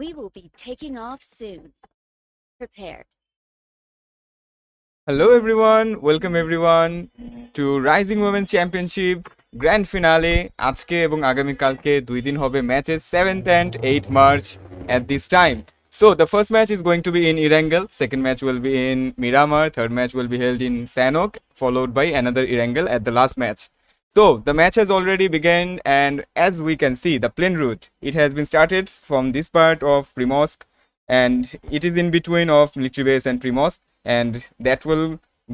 We will be taking off soon. Prepared. Hello everyone, welcome everyone to Rising Women's Championship Grand Finale. আজকে এবং আগামী কালকে দুই দিন হবে matches 7th and 8th March at this time. So the first match is going to be in Erangel, second match will be in Miramar, third match will be held in Sanhok, followed by another Erangel at the last match. So the match has already begun, and as we can see the plane route, it has been started from this part of Primorsk, and it is in between of military base and Primorsk, and that will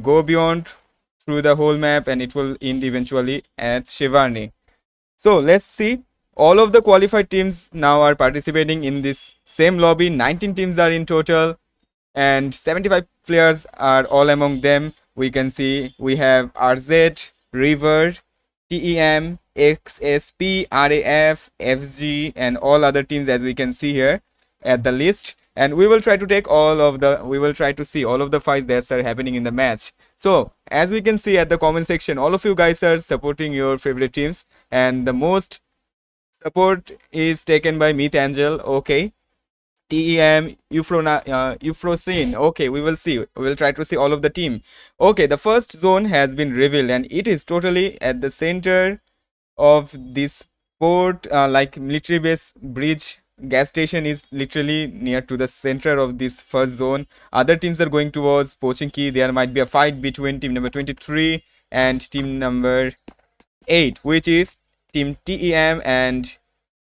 go beyond through the whole map, and it will end eventually at Chevarny. So let's see. All of the qualified teams now are participating in this same lobby. 19 teams are in total, and 75 players are all among them. We can see we have RZ, River, TEM, XSP, RAF, FG, and all other teams, as we can see here at the list. And we will try to take see all of the fights that are happening in the match. So as we can see at the comment section, all of you guys are supporting your favorite teams, and the most support is taken by Erangel. Okay, TEM, EUPHROSINE. Okay, we will see. We will try to see all of the team. Okay, the first zone has been revealed, and it is totally at the center of this port, like military base bridge. Gas station is literally near to the center of this first zone. Other teams are going towards Pochinki. There might be a fight between team number 23 and team number 8, which is team TEM and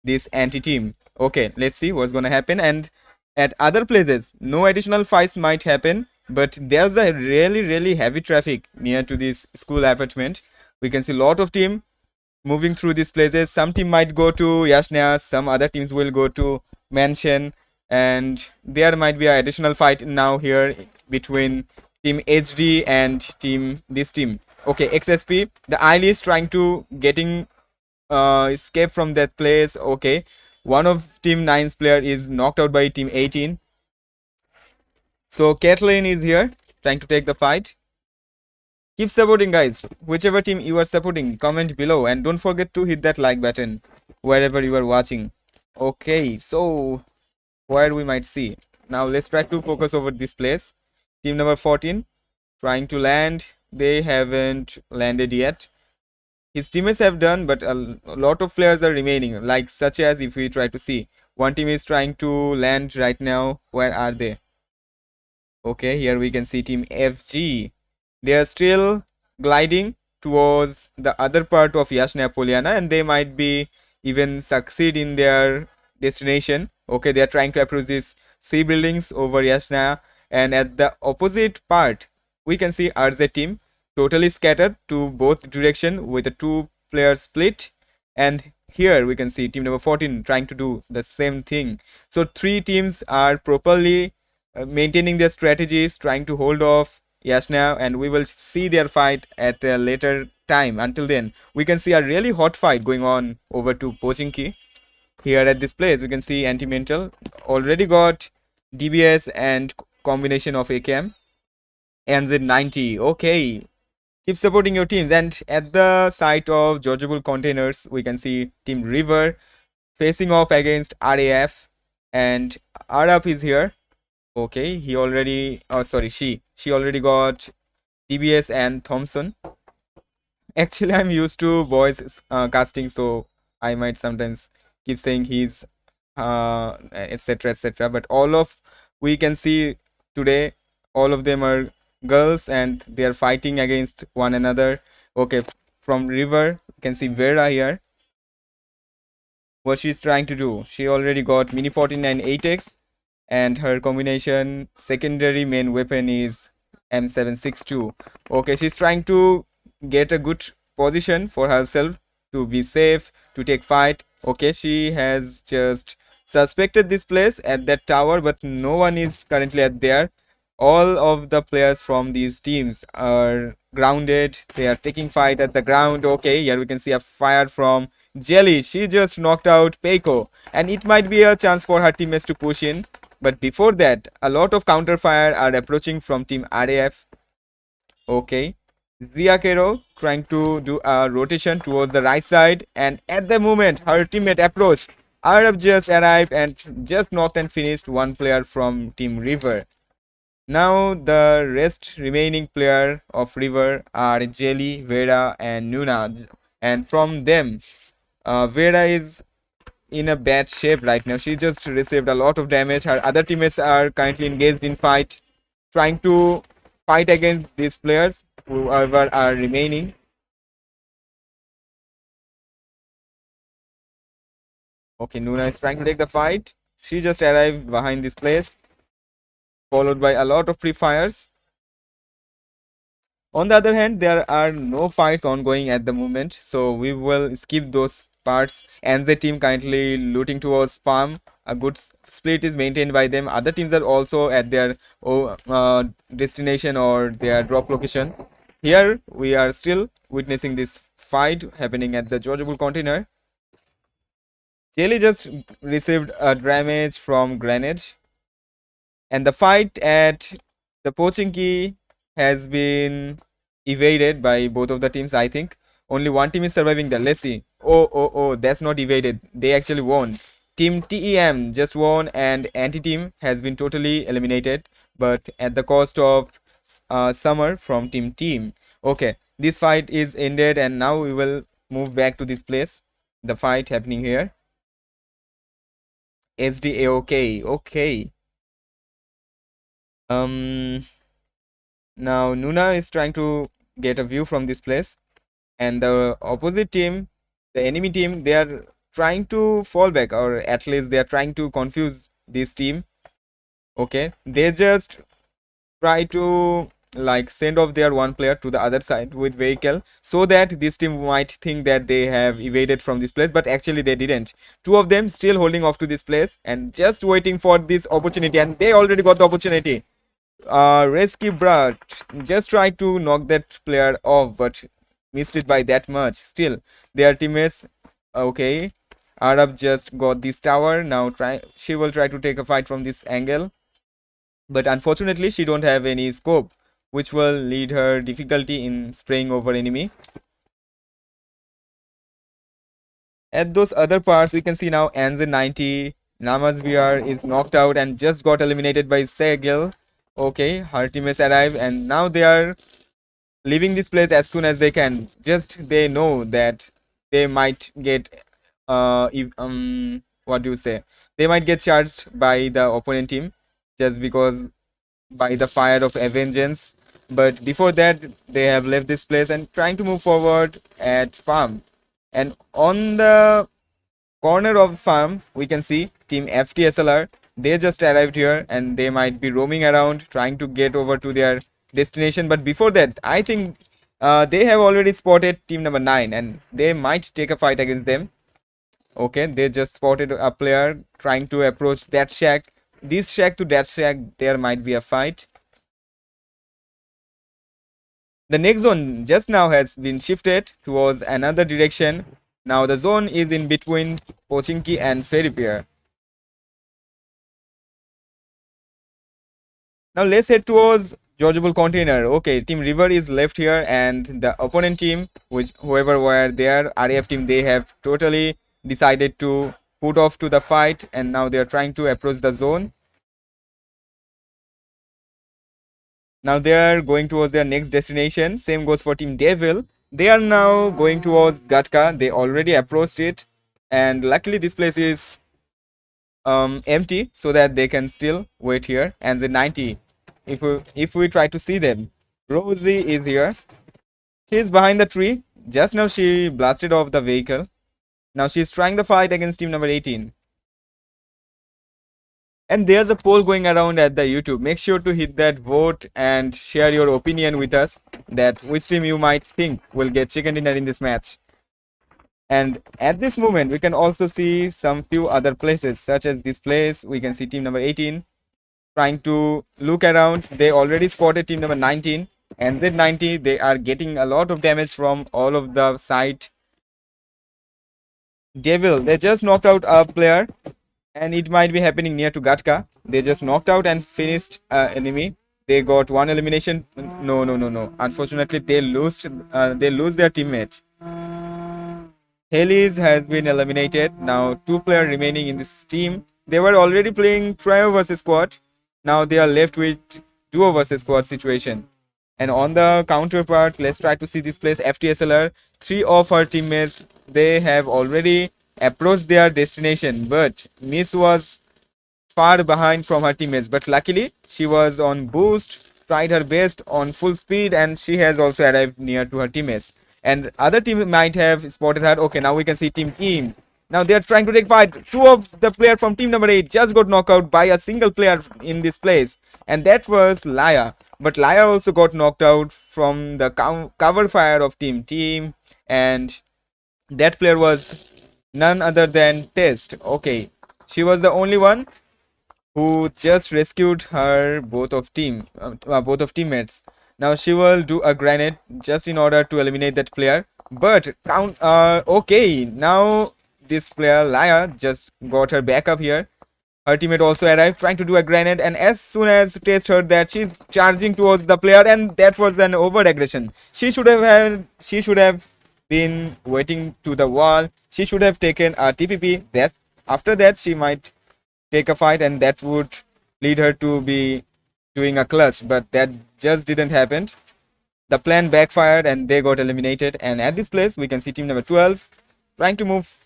this anti-team. Okay, let's see what's gonna happen. And at other places, no additional fights might happen, but there's a really heavy traffic near to this school apartment. We can see a lot of team moving through these places. Some team might go to Yashna, some other teams will go to Mansion, and there might be an additional fight now here between team HD and this team. Okay, XSP, the Isle is trying to getting escape from that place. Okay, one of team 9's player is knocked out by team 18. So Kathleen is here trying to take the fight. Keep supporting, guys. Whichever team you are supporting, comment below, and don't forget to hit that like button wherever you are watching. Okay, so where we might see now, let's try to focus over this place. Team number 14 trying to land. They haven't landed yet. His teammates have done, but a lot of players are remaining, like such as if we try to see, one team is trying to land right now. Where are they? Okay, here we can see team FG. They are still gliding towards the other part of Yashna Poliana, and they might be even succeed in their destination. Okay, they are trying to approach these C buildings over Yashna, and at the opposite part we can see RZ team totally scattered to both direction with a 2-player split. And here we can see team number 14 trying to do the same thing. So 3 teams are properly maintaining their strategies, trying to hold off Yashna, and we will see their fight at a later time. Until then, we can see a really hot fight going on over to Pochinki. Here at this place we can see Anti-Mental already got DBS and combination of AKM and Z90. Okay, keep supporting your teams. And at the site of Georgiable Containers we can see team River facing off against RAF, and RAF is here. Okay, he already she already got TBS and Thompson. Actually, I'm used to boys casting, so I might sometimes keep saying he's etc, but all of we can see today, all of them are girls and they are fighting against one another. Okay, from River you can see Vera here. What she's trying to do, she already got Mini 49 8x, and her combination secondary main weapon is M762. Okay, she's trying to get a good position for herself to be safe, to take fight. Okay, she has just suspected this place at that tower, but no one is currently at there. All of the players from these teams are grounded. They are taking fight at the ground. Okay, here we can see a fire from Jelly. She just knocked out Peiko, and it might be a chance for her teammates to push in. But before that, a lot of counter fire are approaching from team RAF. Okay, Ziakero trying to do a rotation towards the right side, and at the moment her teammate approached, Arab just arrived and just knocked and finished one player from Team River. Now the rest remaining player of River are Jelly, Vera and Nuna. And from them, Vera is in a bad shape right now. She just received a lot of damage. Her other teammates are currently engaged in fight, trying to fight against these players, whoever are remaining. Okay, Nuna is trying to take the fight. She just arrived behind this place, followed by a lot of pre-fires. On the other hand, there are no fights ongoing at the moment, so we will skip those parts. And the team currently looting towards farm. A good split is maintained by them. Other teams are also at their destination or their drop location. Here we are still witnessing this fight happening at the Georgeable container. Jelly just received a damage from grenade, and the fight at the Pochinki has been evaded by both of the teams. I think only one team is surviving there. Let's see. Oh, that's not evaded. They actually won. Team TEM just won, and anti-team has been totally eliminated, but at the cost of Summer from Team. Okay, this fight is ended, and now we will move back to this place. The fight happening here. SDA, okay. Now Nuna is trying to get a view from this place, and the opposite team, the enemy team, they are trying to fall back, or at least they are trying to confuse this team. Okay, they just try to like send off their one player to the other side with vehicle, so that this team might think that they have evaded from this place, but actually they didn't. Two of them still holding off to this place and just waiting for this opportunity, and they already got the opportunity. Rescue Brat just tried to knock that player off, but missed it by that much. Still, their teammates. Okay, Arab just got this tower. Now she will try to take a fight from this angle, but unfortunately she don't have any scope, which will lead her difficulty in spraying over enemy. At those other parts, we can see now Anzen 90, Namazbiar is knocked out and just got eliminated by Segel. Okay, her teammates arrive, and now they are leaving this place as soon as they can. Just they know that they might get what do you say? They might get charged by the opponent team just because by the fire of vengeance. But before that, they have left this place and trying to move forward at farm. And on the corner of farm, we can see team FTSLR. They just arrived here, and they might be roaming around trying to get over to their destination. But before that, I think they have already spotted team number 9, and they might take a fight against them. Okay, they just spotted a player trying to approach that shack. This shack to that shack, there might be a fight. The next zone just now has been shifted towards another direction. Now the zone is in between Pochinki and Ferry Pier. Now let's head towards Georgeable container. Okay, Team River is left here, and the opponent team, which whoever were there, RAF team, they have totally decided to put off to the fight, and now they are trying to approach the zone. Now they are going towards their next destination. Same goes for Team Devil. They are now going towards Gatka. They already approached it, and luckily this place is empty, so that they can still wait here. And the 90, if we try to see them, Rosie is here. She is behind the tree. Just now she blasted off the vehicle. Now she is trying the fight against team number 18. And there's a poll going around at the YouTube. Make sure to hit that vote and share your opinion with us, that which team you might think will get chicken dinner in this match. And at this moment, we can also see some few other places, such as this place. We can see team number 18 trying to look around. They already spotted team number 19, and with 90, they are getting a lot of damage from all of the side. Devil, they just knocked out a player, and it might be happening near to Gatka. They just knocked out and finished enemy. They got one elimination. No. Unfortunately, they lose their teammate. Helios has been eliminated. Now, two players remaining in this team. They were already playing trio versus squad. Now they are left with duo versus squad situation. And on the counterpart, let's try to see this place. FTSLR, three of her teammates, they have already approached their destination, but Miss was far behind from her teammates, but luckily she was on boost, tried her best on full speed, and she has also arrived near to her teammates. And other team might have spotted her. Okay, now we can see team. Now they are trying to take fight. Two of the player from team number 8 just got knocked out by a single player in this place, and that was Laya. But Laya also got knocked out from the cover fire of team, and that player was none other than Test. Okay, she was the only one who just rescued her both of teammates. Now she will do a grenade just in order to eliminate that player. But okay, now this player Laya just got her backup here. Her teammate also arrived trying to do a grenade, and as soon as Test heard that, she's charging towards the player, and that was an over aggression. She should have been waiting to the wall. She should have taken a TPP. That after that she might take a fight, and that would lead her to be doing a clutch, but that just didn't happen. The plan backfired and they got eliminated. And at this place we can see team number 12 trying to move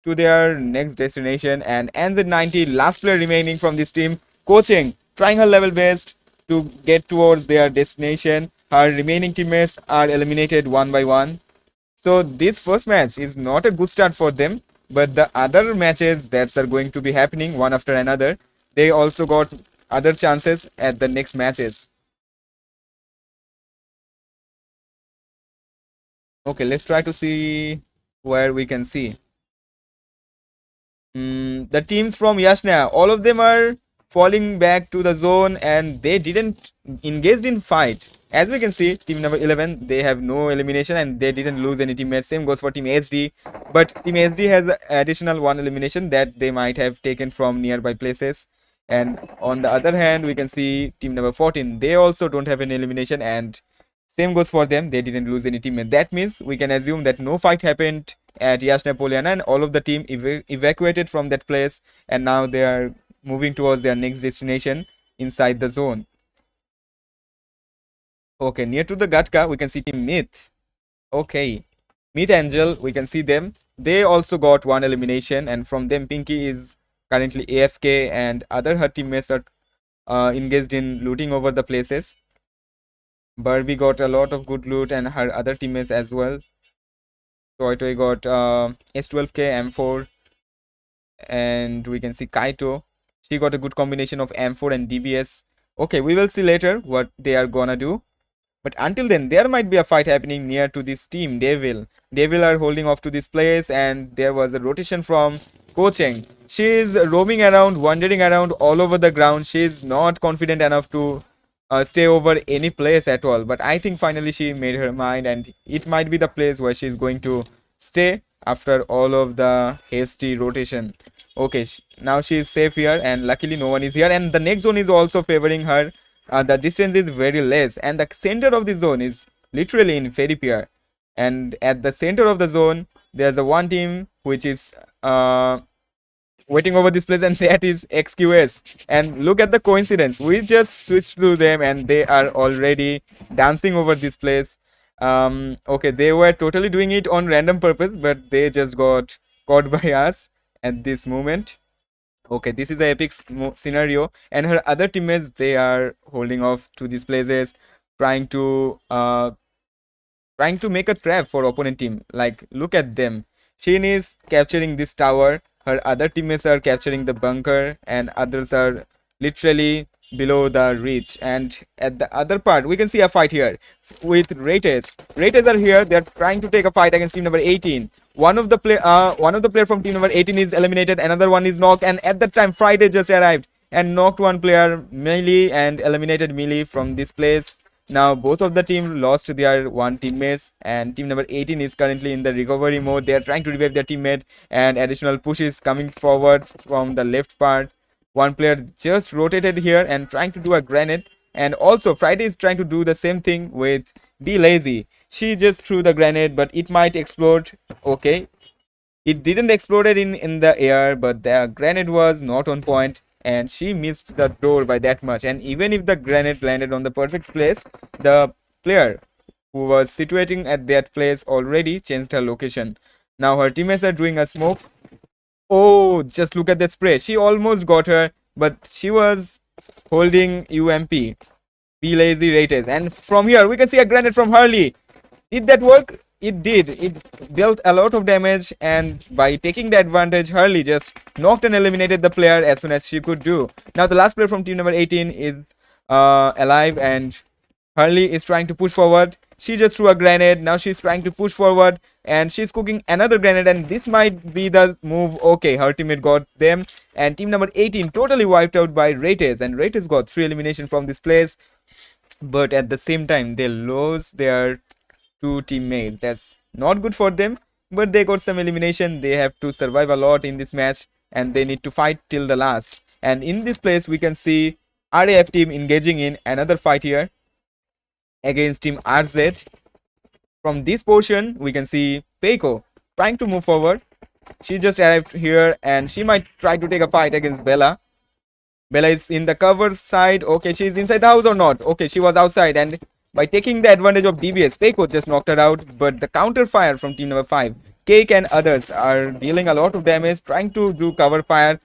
to their next destination, and NZ90, last player remaining from this team, coaching, trying her level best to get towards their destination. Her remaining teammates are eliminated one by one. So this first match is not a good start for them, but the other matches that are going to be happening one after another, they also got other chances at the next matches. Okay, let's try to see where we can see. The teams from Yashna, all of them are falling back to the zone, and they didn't engage in fight. As we can see, team number 11, they have no elimination and they didn't lose any teammates. Same goes for team HD, but team HD has additional one elimination that they might have taken from nearby places. And on the other hand, we can see team number 14, they also don't have any elimination, and same goes for them, they didn't lose any teammate. That means we can assume that no fight happened at Yashna Poliana, and all of the team evacuated from that place, and now they are moving towards their next destination inside the zone. Okay, near to the Gatka, we can see team Myth. Okay, Myth Angel, we can see them. They also got one elimination, and from them, Pinky is currently AFK, and other her teammates are engaged in looting over the places. Barbie got a lot of good loot, and her other teammates as well. Toy got S12K, M4, and we can see Kaito. She got a good combination of M4 and DBS. Okay, we will see later what they are gonna do. But until then, there might be a fight happening near to this team, Devil. Devil are holding off to this place, and there was a rotation from Kocheng. She is roaming around, wandering around all over the ground. She is not confident enough to stay over any place at all. But I think finally she made her mind, and it might be the place where she is going to stay after all of the hasty rotation. Okay, now she is safe here, and luckily no one is here, and the next zone is also favoring her. The distance is very less, and the center of the zone is literally in Fairy Pier. And at the center of the zone, there's a one team which is waiting over this place, and that is XQS. And look at the coincidence, we just switched to them and they are already dancing over this place. Okay, they were totally doing it on random purpose, but they just got caught by us at this moment. Okay, this is an epic scenario, and her other teammates, they are holding off to these places, trying to make a trap for opponent team. Like, look at them. Shin is capturing this tower, her other teammates are capturing the bunker, and others are literally below the reach. And at the other part, we can see a fight here with RATEZ. RATEZ are here, they are trying to take a fight against team number 18. One of the player from team number 18 is eliminated, another one is knocked, and at that time Friday just arrived and knocked one player, Melee, and eliminated Melee from this place. Now both of the team lost their one teammates, and team number 18 is currently in the recovery mode. They are trying to revive their teammate, and additional push is coming forward from the left part. One player just rotated here and trying to do a grenade, and also Friday is trying to do the same thing with Be Lazy. She just threw the grenade, but it might explode. Okay, It didn't exploded in the air, but the grenade was not on point, and she missed the door by that much. And even if the grenade landed on the perfect place, the player who was situating at that place already changed her location. Now her teammates are doing a smoke. Oh, just look at that spray. She almost got her, but she was holding UMP. Be lazy rated. And from here, we can see a grenade from Hurley. Did that work? It did. It dealt a lot of damage, and by taking the advantage, Hurley just knocked and eliminated the player as soon as she could do. Now the last player from team number 18 is alive, and Hurley is trying to push forward. She just threw a grenade. Now she's trying to push forward, and she's cooking another grenade, and this might be the move. Okay, her teammate got them, and team number 18 totally wiped out by RATEZ, and RATEZ got 3 elimination from this place. But at the same time, they lost their 2 teammates. That's not good for them, but they got some elimination. They have to survive a lot in this match, and they need to fight till the last. And in this place, we can see RAF team engaging in another fight here against team RZ. From this portion, we can see Peiko trying to move forward. She just arrived here, and she might try to take a fight against Bella. Bella is in the cover side. Okay, she's inside the house or not? Okay, she was outside, and by taking the advantage of DBS, Peiko just knocked her out. But the counter fire from team number 5, Cake and others are dealing a lot of damage, trying to do cover fire.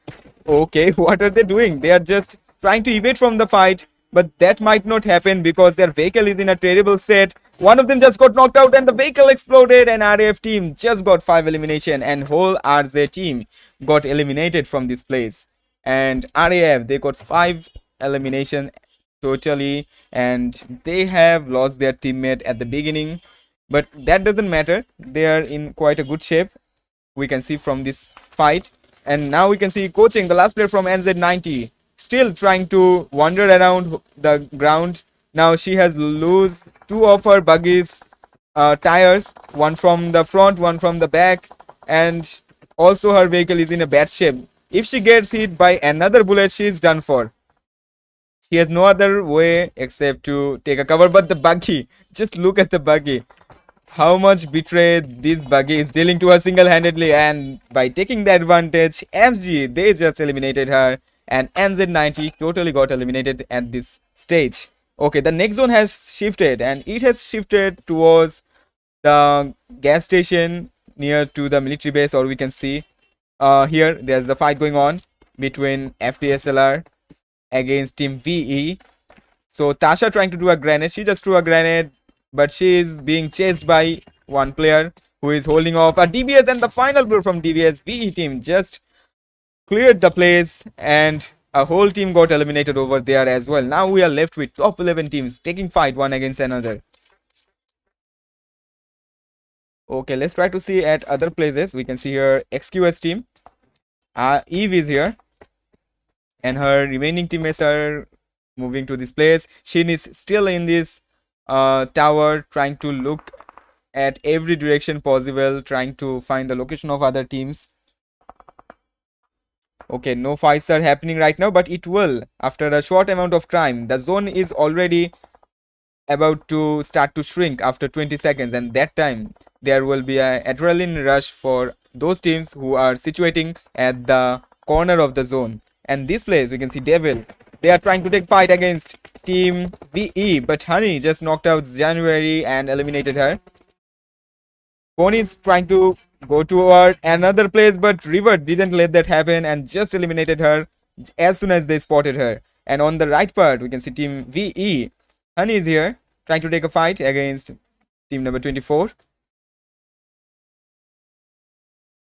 Okay, what are they doing? They are just trying to evade from the fight, but that might not happen because their vehicle is in a terrible state. One of them just got knocked out, and the vehicle exploded, and RAF team just got 5 elimination, and whole RZ team got eliminated from this place. And RAF, they got 5 elimination totally, and they have lost their teammate at the beginning, but that doesn't matter. They are in quite a good shape, we can see from this fight. And now we can see coaching the last player from NZ90 still trying to wander around the ground. Now she has lose 2 of her buggies tires, one from the front, one from the back, and also her vehicle is in a bad shape. If she gets hit by another bullet, she is done for. She has no other way except to take a cover. But the buggy, just look at the buggy. How much betray this buggy is dealing to her single-handedly, and by taking the advantage, FG, they just eliminated her, and NZ90 totally got eliminated at this stage. Okay, the next zone has shifted, and it has shifted towards the gas station near to the military base, or we can see here there's the fight going on between FTSLR against team VE. So Tasha trying to do a grenade. She just threw a grenade, but she is being chased by one player who is holding off a DBS, and the final player from DBS VE team just cleared the place, and a whole team got eliminated over there as well. Now we are left with top 11 teams taking fight one against another. Okay, let's try to see at other places. We can see here XQS team. Eve is here, and her remaining teammates are moving to this place. Shin is still in this tower, trying to look at every direction possible, trying to find the location of other teams. Okay, no fights are happening right now, but it will after a short amount of time. The zone is already about to start to shrink after 20 seconds, and that time there will be an adrenaline rush for those teams who are situating at the corner of the zone. And this place we can see Devil, they are trying to take fight against team VE, but Honey just knocked out January and eliminated her. Pony is trying to go toward another place, but River didn't let that happen and just eliminated her as soon as they spotted her. And on the right part we can see team VE. Honey is here trying to take a fight against team number 24.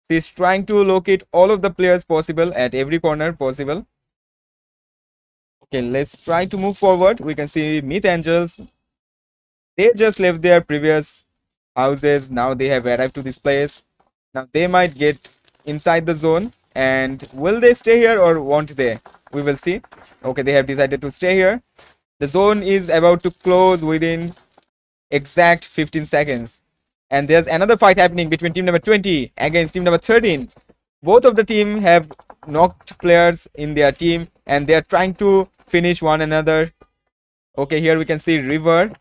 She's trying to locate all of the players possible at every corner possible. Okay, let's try to move forward. We can see Myth Angels. They just left their previous houses. Now they have arrived to this place. Now they might get inside the zone. And will they stay here or won't they? We will see. Okay, they have decided to stay here. The zone is about to close within exact 15 seconds. And there's another fight happening between team number 20 against team number 13. Both of the team have knocked players in their team, and they are trying to finish one another. Okay, here we can see River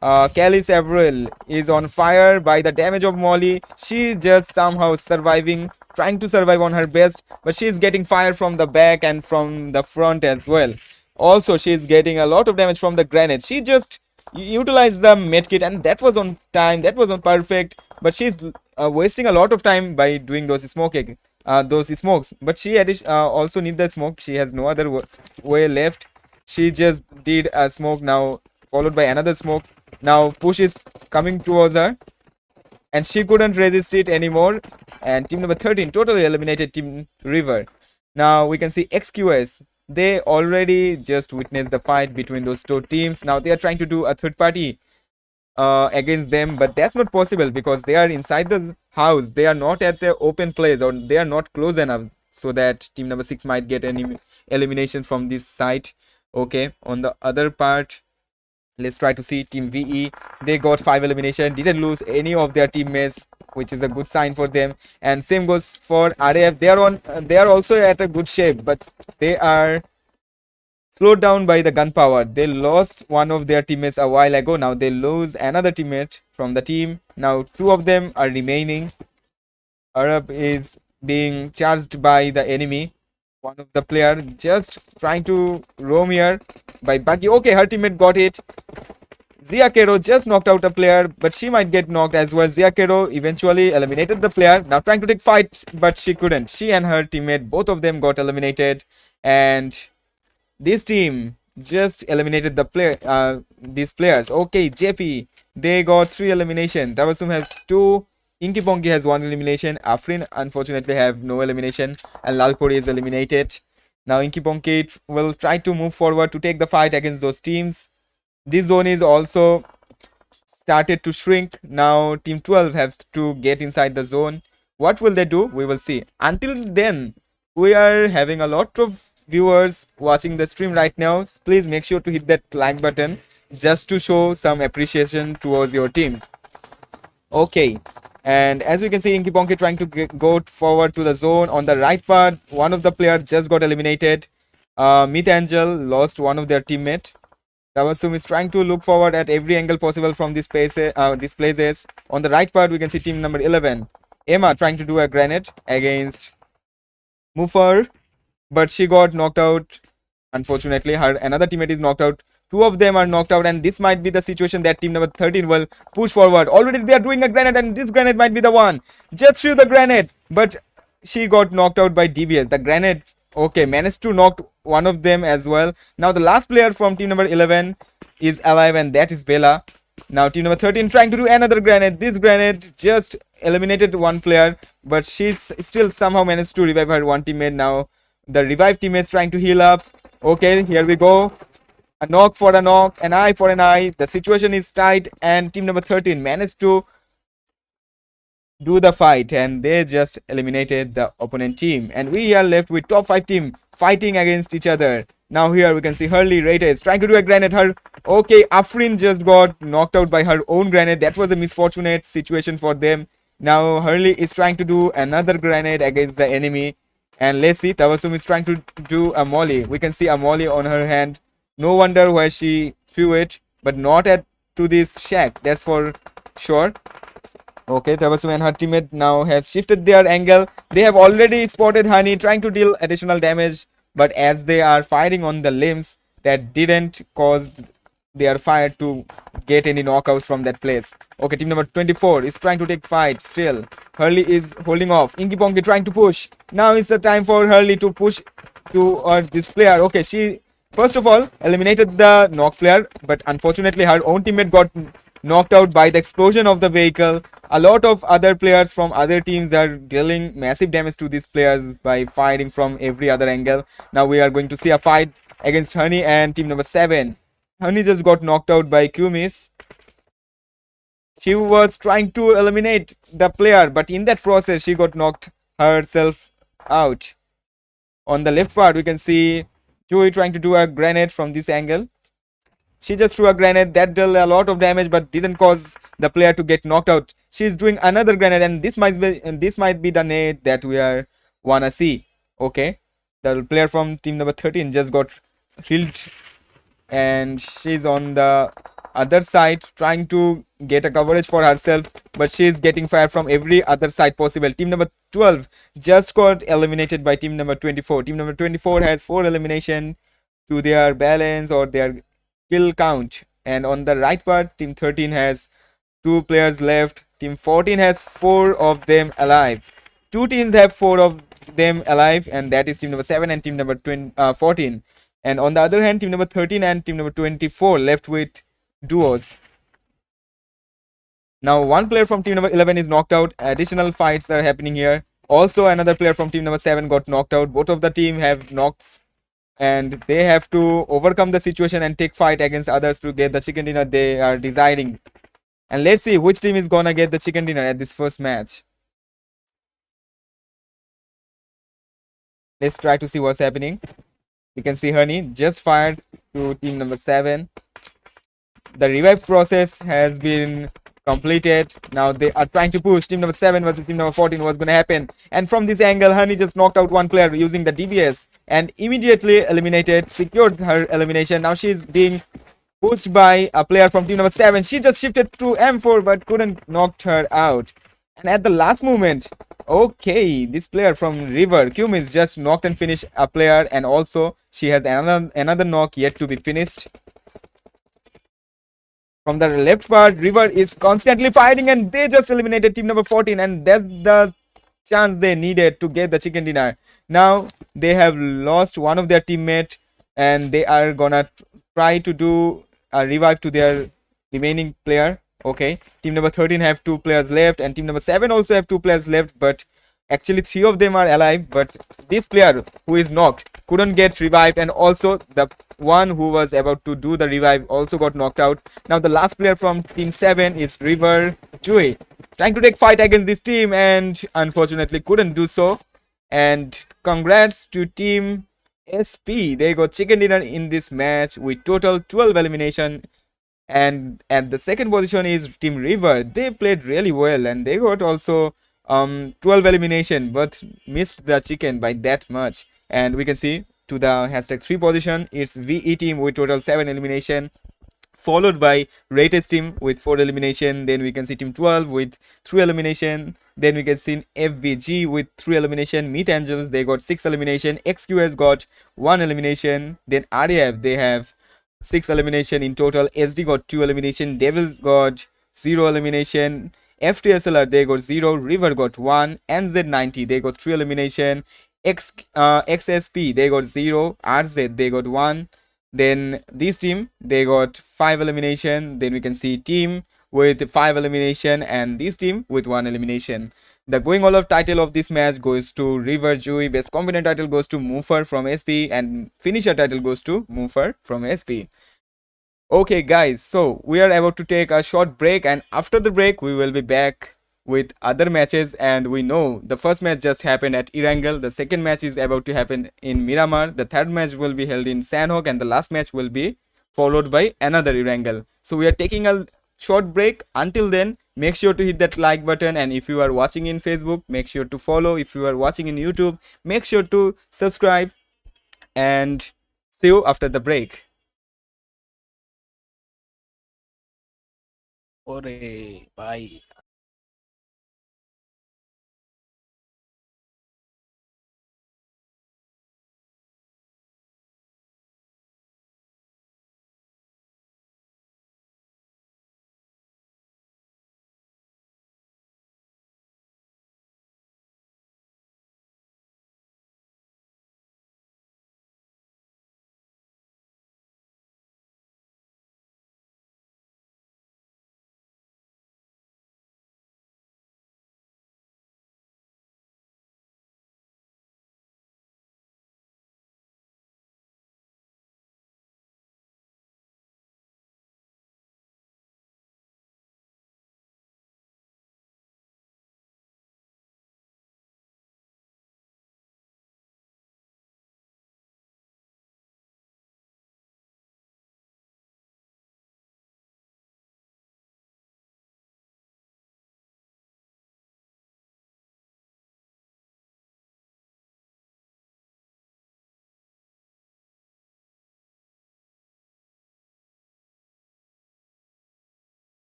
Kelly Several is on fire by the damage of Molly. She just somehow surviving, trying to survive on her best, but she is getting fire from the back and from the front as well. Also, she is getting a lot of damage from the grenade. She just utilized the medkit, and that was on time. That was on perfect. But she's wasting a lot of time by doing those smokes. But she also need the smoke. She has no other way left. She just did a smoke now, followed by another smoke. Now push is coming towards her, and she couldn't resist it anymore. And team number 13 totally eliminated Team River. Now we can see XQS. They already just witnessed the fight between those two teams. Now they are trying to do a third party against them, but that's not possible because they are inside the house. They are not at the open place, or they are not close enough so that team number 6 might get any elimination from this site. Okay, on the other part, let's try to see Team VE. They got 5 elimination, didn't lose any of their teammates, which is a good sign for them. And same goes for RAF. They are also at a good shape, but they are slowed down by the gunpowder. They lost one of their teammates a while ago. Now they lose another teammate from the team. Now 2 of them are remaining. Arab is being charged by the enemy. One of the player just trying to roam here by Buggy. Okay, her teammate got it. Zia Kero just knocked out a player, but she might get knocked as well. Zia Kero eventually eliminated the player. Now trying to take fight, but she couldn't. She and her teammate, both of them got eliminated. And this team just eliminated these players. Okay, JP, they got 3 elimination. Tawasum has 2. Inky Ponky has 1 elimination. Afrin unfortunately have no elimination, and Lalpuri is eliminated. Now Inky Ponky will try to move forward to take the fight against those teams. This zone is also started to shrink. Now team 12 have to get inside the zone. What will they do? We will see. Until then, we are having a lot of viewers watching the stream right now. Please make sure to hit that like button just to show some appreciation towards your team. Okay, and as we can see, Inky Ponky trying to go forward to the zone. On the right part, one of the players just got eliminated. Erangel lost one of their teammate. Tawasum is trying to look forward at every angle possible from these places. On the right part, we can see team number 11. Emma trying to do a grenade against Mufar, but she got knocked out. Unfortunately, her another teammate is knocked out. 2 of them are knocked out, and this might be the situation that team number 13 will push forward. Already they are doing a grenade, and this grenade might be the one. Just shoot the grenade, but she got knocked out by DBS. The grenade, okay, managed to knock one of them as well. Now the last player from team number 11 is alive, and that is Bella. Now team number 13 trying to do another grenade. This grenade just eliminated one player, but she's still somehow managed to revive her one teammate. Now the revived teammate is trying to heal up. Okay, here we go. A knock for a knock, an eye for an eye. The situation is tight, and team number 13 managed to do the fight, and they just eliminated the opponent team. And we are left with top 5 team fighting against each other. Now here we can see Hurley RATEZ trying to do a grenade. Okay, Afrin just got knocked out by her own grenade. That was a misfortunate situation for them. Now Hurley is trying to do another grenade against the enemy. And let's see, Tawasum is trying to do a molly. We can see a molly on her hand. No wonder where she threw it, but not to this shack. That's for sure. Okay, Tawasum and her teammate now have shifted their angle. They have already spotted Honey trying to deal additional damage, but as they are firing on the limbs, that didn't cause their fire to get any knockouts from that place. Okay, team number 24 is trying to take fight still. Hurley is holding off. Inky Ponky trying to push. Now is the time for Hurley to push to this player. Okay, she first of all eliminated the knock player, but unfortunately her own teammate got knocked out by the explosion of the vehicle. A lot of other players from other teams are dealing massive damage to these players by firing from every other angle. Now we are going to see a fight against Honey and team number 7. Honey just got knocked out by Qmiss. She was trying to eliminate the player, but in that process she got knocked herself out. On the left part we can see Joey trying to do a grenade from this angle. She just threw a grenade that dealt a lot of damage but didn't cause the player to get knocked out. She's doing another grenade, and this might be the nade that we are wanna see. Okay, the player from team number 13 just got healed, and she's on the other side trying to get a coverage for herself, but she is getting fire from every other side possible. Team number 12 just got eliminated by team number 24. Team number 24 has 4 elimination to their balance or their kill count, and on the right part team 13 has 2 players left. Team 14 has 4 of them alive. Two teams have 4 of them alive, and that is team number 7 and team number 14. And on the other hand, team number 13 and team number 24 left with duos. Now, one player from team number 11 is knocked out. Additional fights are happening here. Also, another player from team number 7 got knocked out. Both of the team have knocks, and they have to overcome the situation and take fight against others to get the chicken dinner they are desiring. And let's see which team is gonna get the chicken dinner at this first match. Let's try to see what's happening. You can see Honey just fired to team number 7. The revive process has been completed. Now they are trying to push. Team number 7 versus team number 14. What's going to happen? And from this angle, Honey just knocked out one player using the DBS and immediately eliminated, secured her elimination. Now she's being pushed by a player from team number 7. She just shifted to M4 but couldn't knock her out. And at the last moment, okay, this player from River, Cummins, just knocked and finished a player, and also she has another knock yet to be finished. From the left part, River is constantly fighting and they just eliminated team number 14, and that's the chance they needed to get the chicken dinner. Now they have lost one of their teammate and they are gonna try to do a revive to their remaining player. Okay, team number 13 have 2 players left and team number 7 also have 2 players left, but actually 3 of them are alive, but this player who is knocked couldn't get revived, and also the one who was about to do the revive also got knocked out. Now the last player from team 7 is River Joy, trying to take fight against this team and unfortunately couldn't do so. And congrats to team SP, they got chicken dinner in this match with total 12 elimination. And at the second position is team River. They played really well and they got also 12 elimination but missed the chicken by that much. And we can see to the hashtag 3 position, it's VE team with total 7 elimination, followed by RATEZ team with 4 elimination. Then we can see team 12 with 3 elimination. Then we can see FBG with 3 elimination. Myth Angels, they got 6 elimination. XQS got 1 elimination. Then RAF, they have 6 elimination in total. SD got 2 elimination. Devils got 0 elimination. FTSLR, they got 0. River got 1. NZ90, they got 3 elimination. XSP, they got 0. RZ, they got 1. Then this team, they got 5 elimination. Then we can see team with 5 elimination and this team with 1 elimination. The going all of title of this match goes to River Joy. Best competent title goes to Moofer from SP, and finisher title goes to Moofer from SP. Okay guys, so we are about to take a short break, and after the break we will be back with other matches. And we know the first match just happened at Erangel, the second match is about to happen in Miramar, the third match will be held in Sanhok, and the last match will be followed by another Erangel. So we are taking a short break. Until then, make sure to hit that like button, and if you are watching in Facebook, make sure to follow. If you are watching in YouTube, make sure to subscribe, and see you after the break. Ore, bye.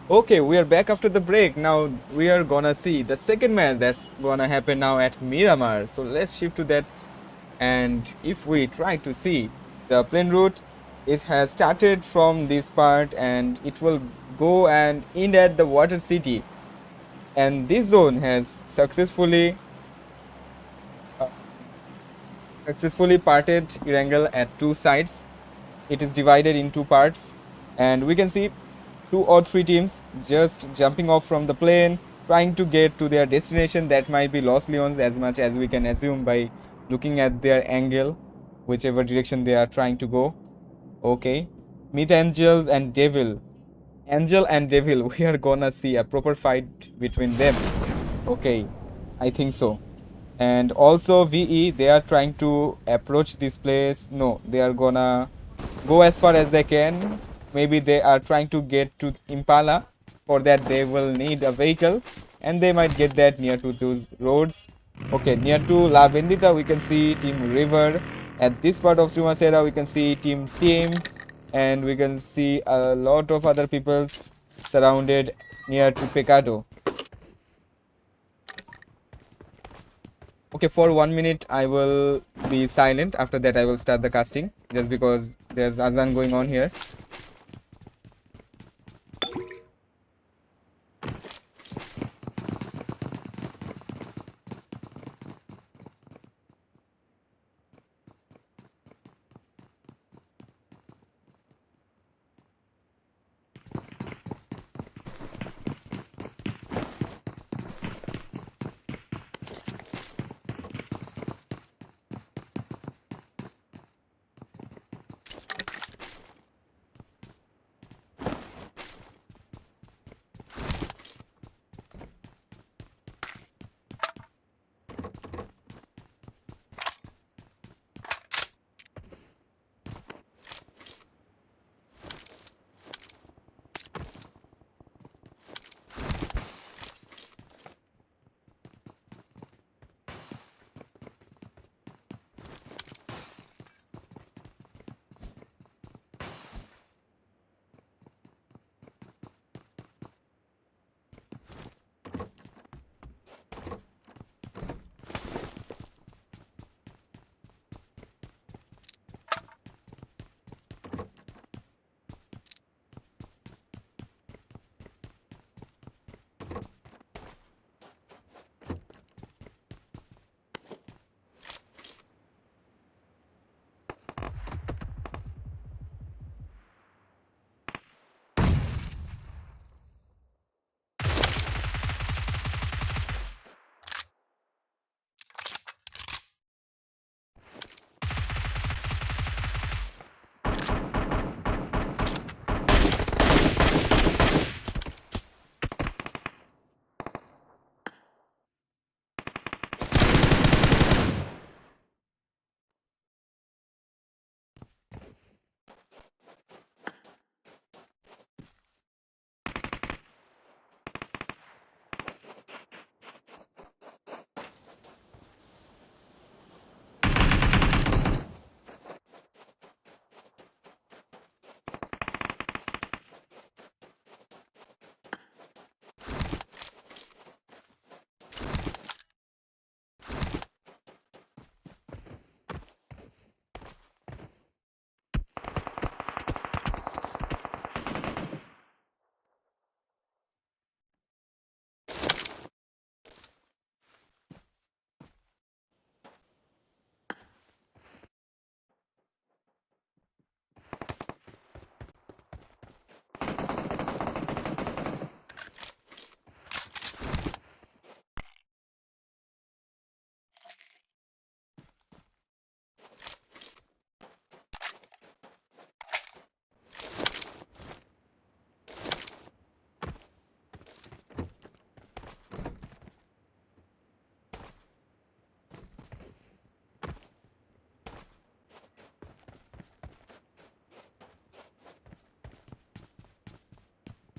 Okay, we are back after the break. Now we are gonna see the second match that's gonna happen now at Miramar. So let's shift to that. And if we try to see the plane route, it has started from this part and it will go and end at the water city. And this zone has successfully parted Erangel at two sides. It is divided in two parts, and we can see two or three teams just jumping off from the plane, trying to get to their destination. That might be Los Leons, as much as we can assume by looking at their angle, whichever direction they are trying to go. Okay, meet Angels and Devil. Angel and Devil, we are gonna see a proper fight between them. Okay, I think so. And also VE, they are trying to approach this place. No, they are gonna go as far as they can. Maybe they are trying to get to Impala. For that they will need a vehicle, and they might get that near to those roads. Okay, near to La Bendita we can see Team River. At this part of Sumasera we can see Team, and we can see a lot of other peoples surrounded near to Pecado. Okay, for 1 minute I will be silent. After that I will start the casting, just because there's Azan going on here.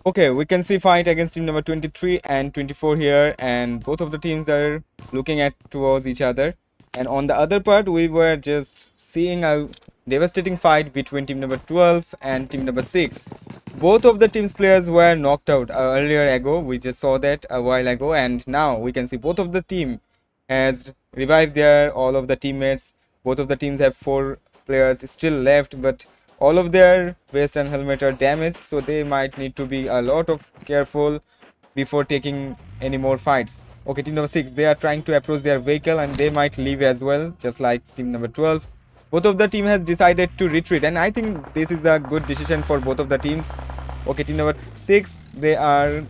Okay, we can see fight against team number 23 and 24 here, and both of the teams are looking at towards each other. And on the other part, we were just seeing a devastating fight between team number 12 and team number 6. both of the team's players were knocked out earlier ago. We just saw that a while ago, and now we can see both of the team has revived their all of the teammates. Both of the teams have 4 players still left, but all of their vest and helmet are damaged, so they might need to be a lot of careful before taking any more fights. Okay, team number 6, they are trying to approach their vehicle and they might leave as well, just like team number 12. Both of the team has decided to retreat, and I think this is a good decision for both of the teams. Okay, team number 6, they are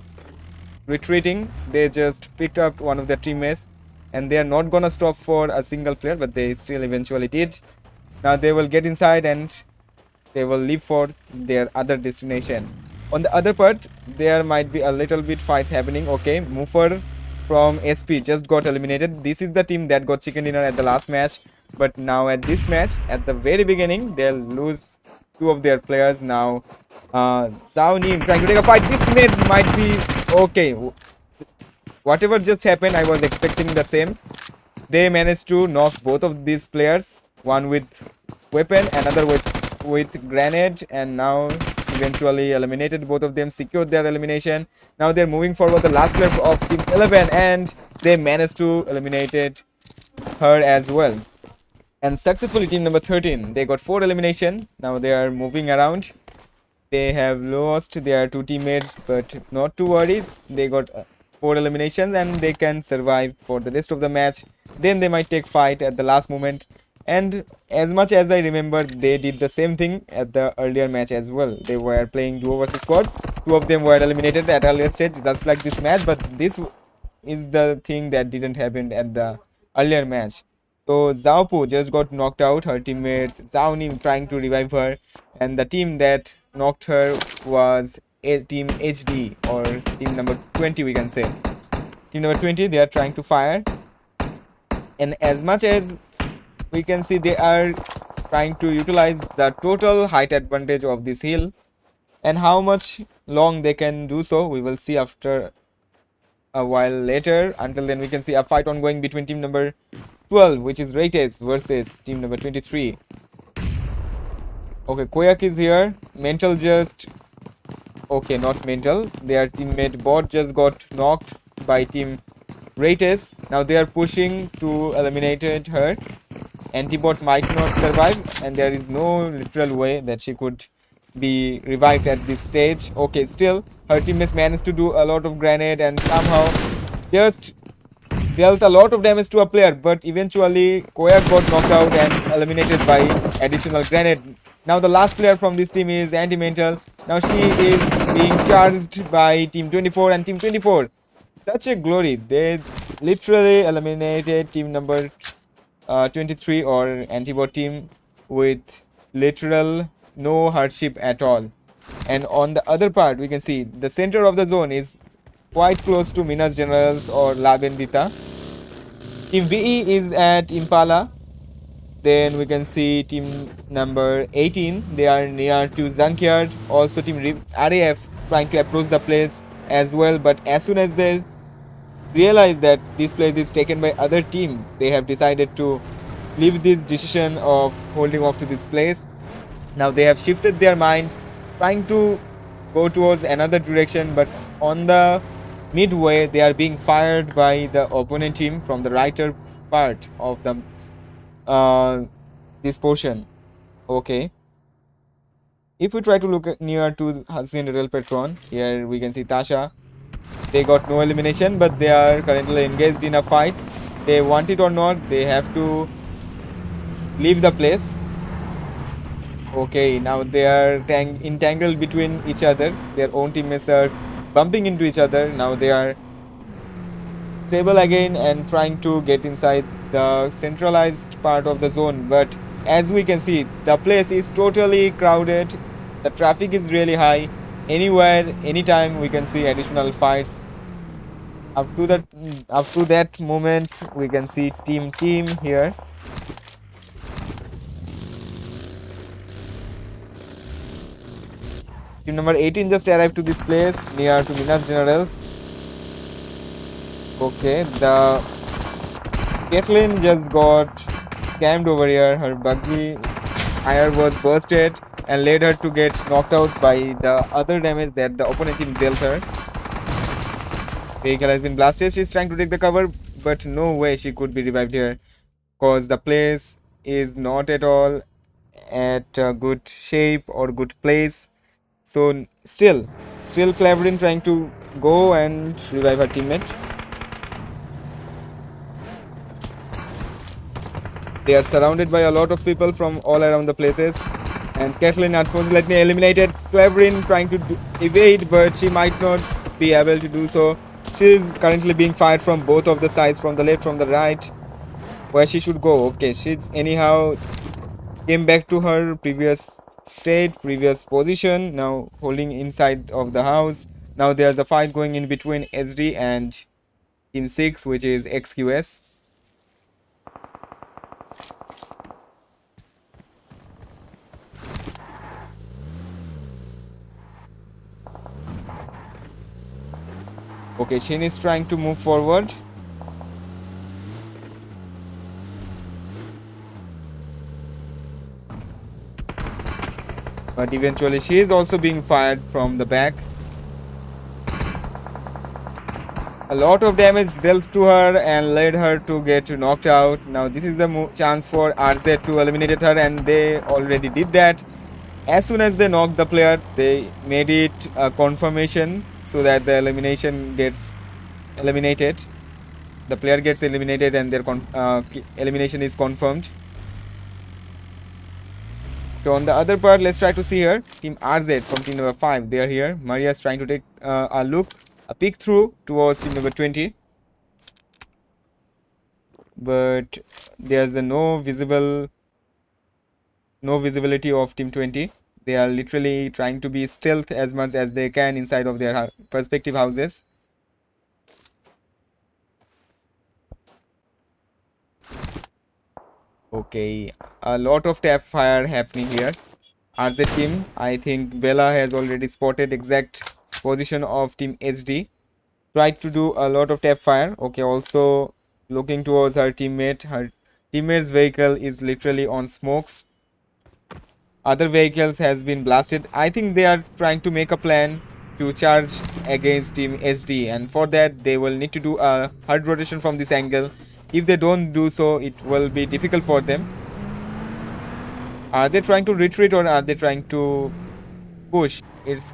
retreating. They just picked up one of their teammates and they are not gonna stop for a single player, but they still eventually did. Now they will get inside and they will leave for their other destination. On the other part, there might be a little bit fight happening. Okay, Moofer from SP just got eliminated. This is the team that got chicken dinner at the last match, but now at this match, at the very beginning, they'll lose 2 of their players. Now Zhao Nim trying to take a fight. This mate might be okay. Whatever just happened, I was expecting the same. They managed to knock both of these players, one with weapon, another with grenade, and now eventually eliminated both of them, secured their elimination. Now they're moving forward, the last player of team 11, and they managed to eliminate her as well. And successfully team number 13, they got 4 elimination. Now they are moving around. They have lost their 2 teammates, but not to worry, they got 4 eliminations and they can survive for the rest of the match. Then they might take fight at the last moment. And as much as I remember, they did the same thing at the earlier match as well. They were playing duo versus squad. 2 of them were eliminated at earlier stage, just like this match, but this is the thing that didn't happen at the earlier match. So Zhao Po just got knocked out, her teammate Zhao Nim trying to revive her, and the team that knocked her was team HD, or team number 20 we can say. Team number 20, they are trying to fire, and as much as we can see, they are trying to utilize the total height advantage of this hill, and how much long they can do so we will see after a while later. Until then, we can see a fight ongoing between team number 12, which is RATEZ, versus team number 23. Okay, Koyak is here. Mental just... okay, not Mental. Their teammate Bot just got knocked by team RATEZ. Now they are pushing to eliminate her. Antibot might not survive, and there is no literal way that she could be revived at this stage. Okay, still her teammates managed to do a lot of grenade and somehow just dealt a lot of damage to a player, but eventually Koyak got knocked out and eliminated by additional grenade. Now the last player from this team is Anti-Mental. Now she is being charged by team 24, and team 24, such a glory, they literally eliminated team number 23 or Antibot team with literal no hardship at all. And on the other part, we can see the center of the zone is quite close to Minas Generals or La Bendita. Team VE is at Impala. Then we can see team number 18, they are near to Junkyard. Also team RAF trying to approach the place as well, but as soon as they realize that this place is taken by other team, they have decided to leave this decision of holding off to this place. Now they have shifted their mind, trying to go towards another direction, but on the midway they are being fired by the opponent team from the righter part of the this portion. Okay, if we try to look near to Hassan Real Petron, here we can see Tasha. They got no elimination, but they are currently engaged in a fight. They want it or not, they have to leave the place. Okay, now they are entangled between each other. Their own teammates are bumping into each other. Now they are stable again and trying to get inside the centralized part of the zone, but as we can see, the place is totally crowded. The traffic is really high. Anywhere, anytime we can see additional fights. Up to that moment we can see team here. Team number 18 just arrived to this place near to Minas Generals. Okay, the Caitlyn just got scammed over here. Her buggy tire was bursted. and led her to get knocked out by the other damage that the opponent team dealt her. Vehicle has been blasted. She's trying to take the cover, but no way she could be revived here, cause the place is not at all at a good shape or good place. So still Cleverin trying to go and revive her teammate. They are surrounded by a lot of people from all around the places. And Kathleen unfortunately eliminated. Cleverin trying to evade, but she might not be able to do so. She is currently being fired from both of the sides, from the left, from the right. Where she should go? Okay, she anyhow came back to her previous state, previous position. Now holding inside of the house. Now there's the fight going in between SD and Team 6, which is XQS. Okay, Shin is trying to move forward. But eventually she is also being fired from the back. A lot of damage dealt to her and led her to get knocked out. Now this is the chance for RZ to eliminate her, and they already did that. As soon as they knocked the player, they made it a confirmation so that the elimination gets eliminated. The player gets eliminated and their elimination is confirmed. So on the other part, let's try to see here. Team RZ from team number 5, they are here. Maria is trying to take a peek through towards team number 20. But there's no visibility of team 20. They are literally trying to be stealth as much as they can inside of their respective houses. Okay, a lot of tap fire happening here. RZ team, I think Bella has already spotted exact position of team HD. Tried to do a lot of tap fire. Okay, also looking towards her teammate. Her teammate's vehicle is literally on smokes. Other vehicles has been blasted. I think they are trying to make a plan to charge against team SD, and for that they will need to do a hard rotation from this angle. If they don't do so, it will be difficult for them. Are they trying to retreat or are they trying to push? It's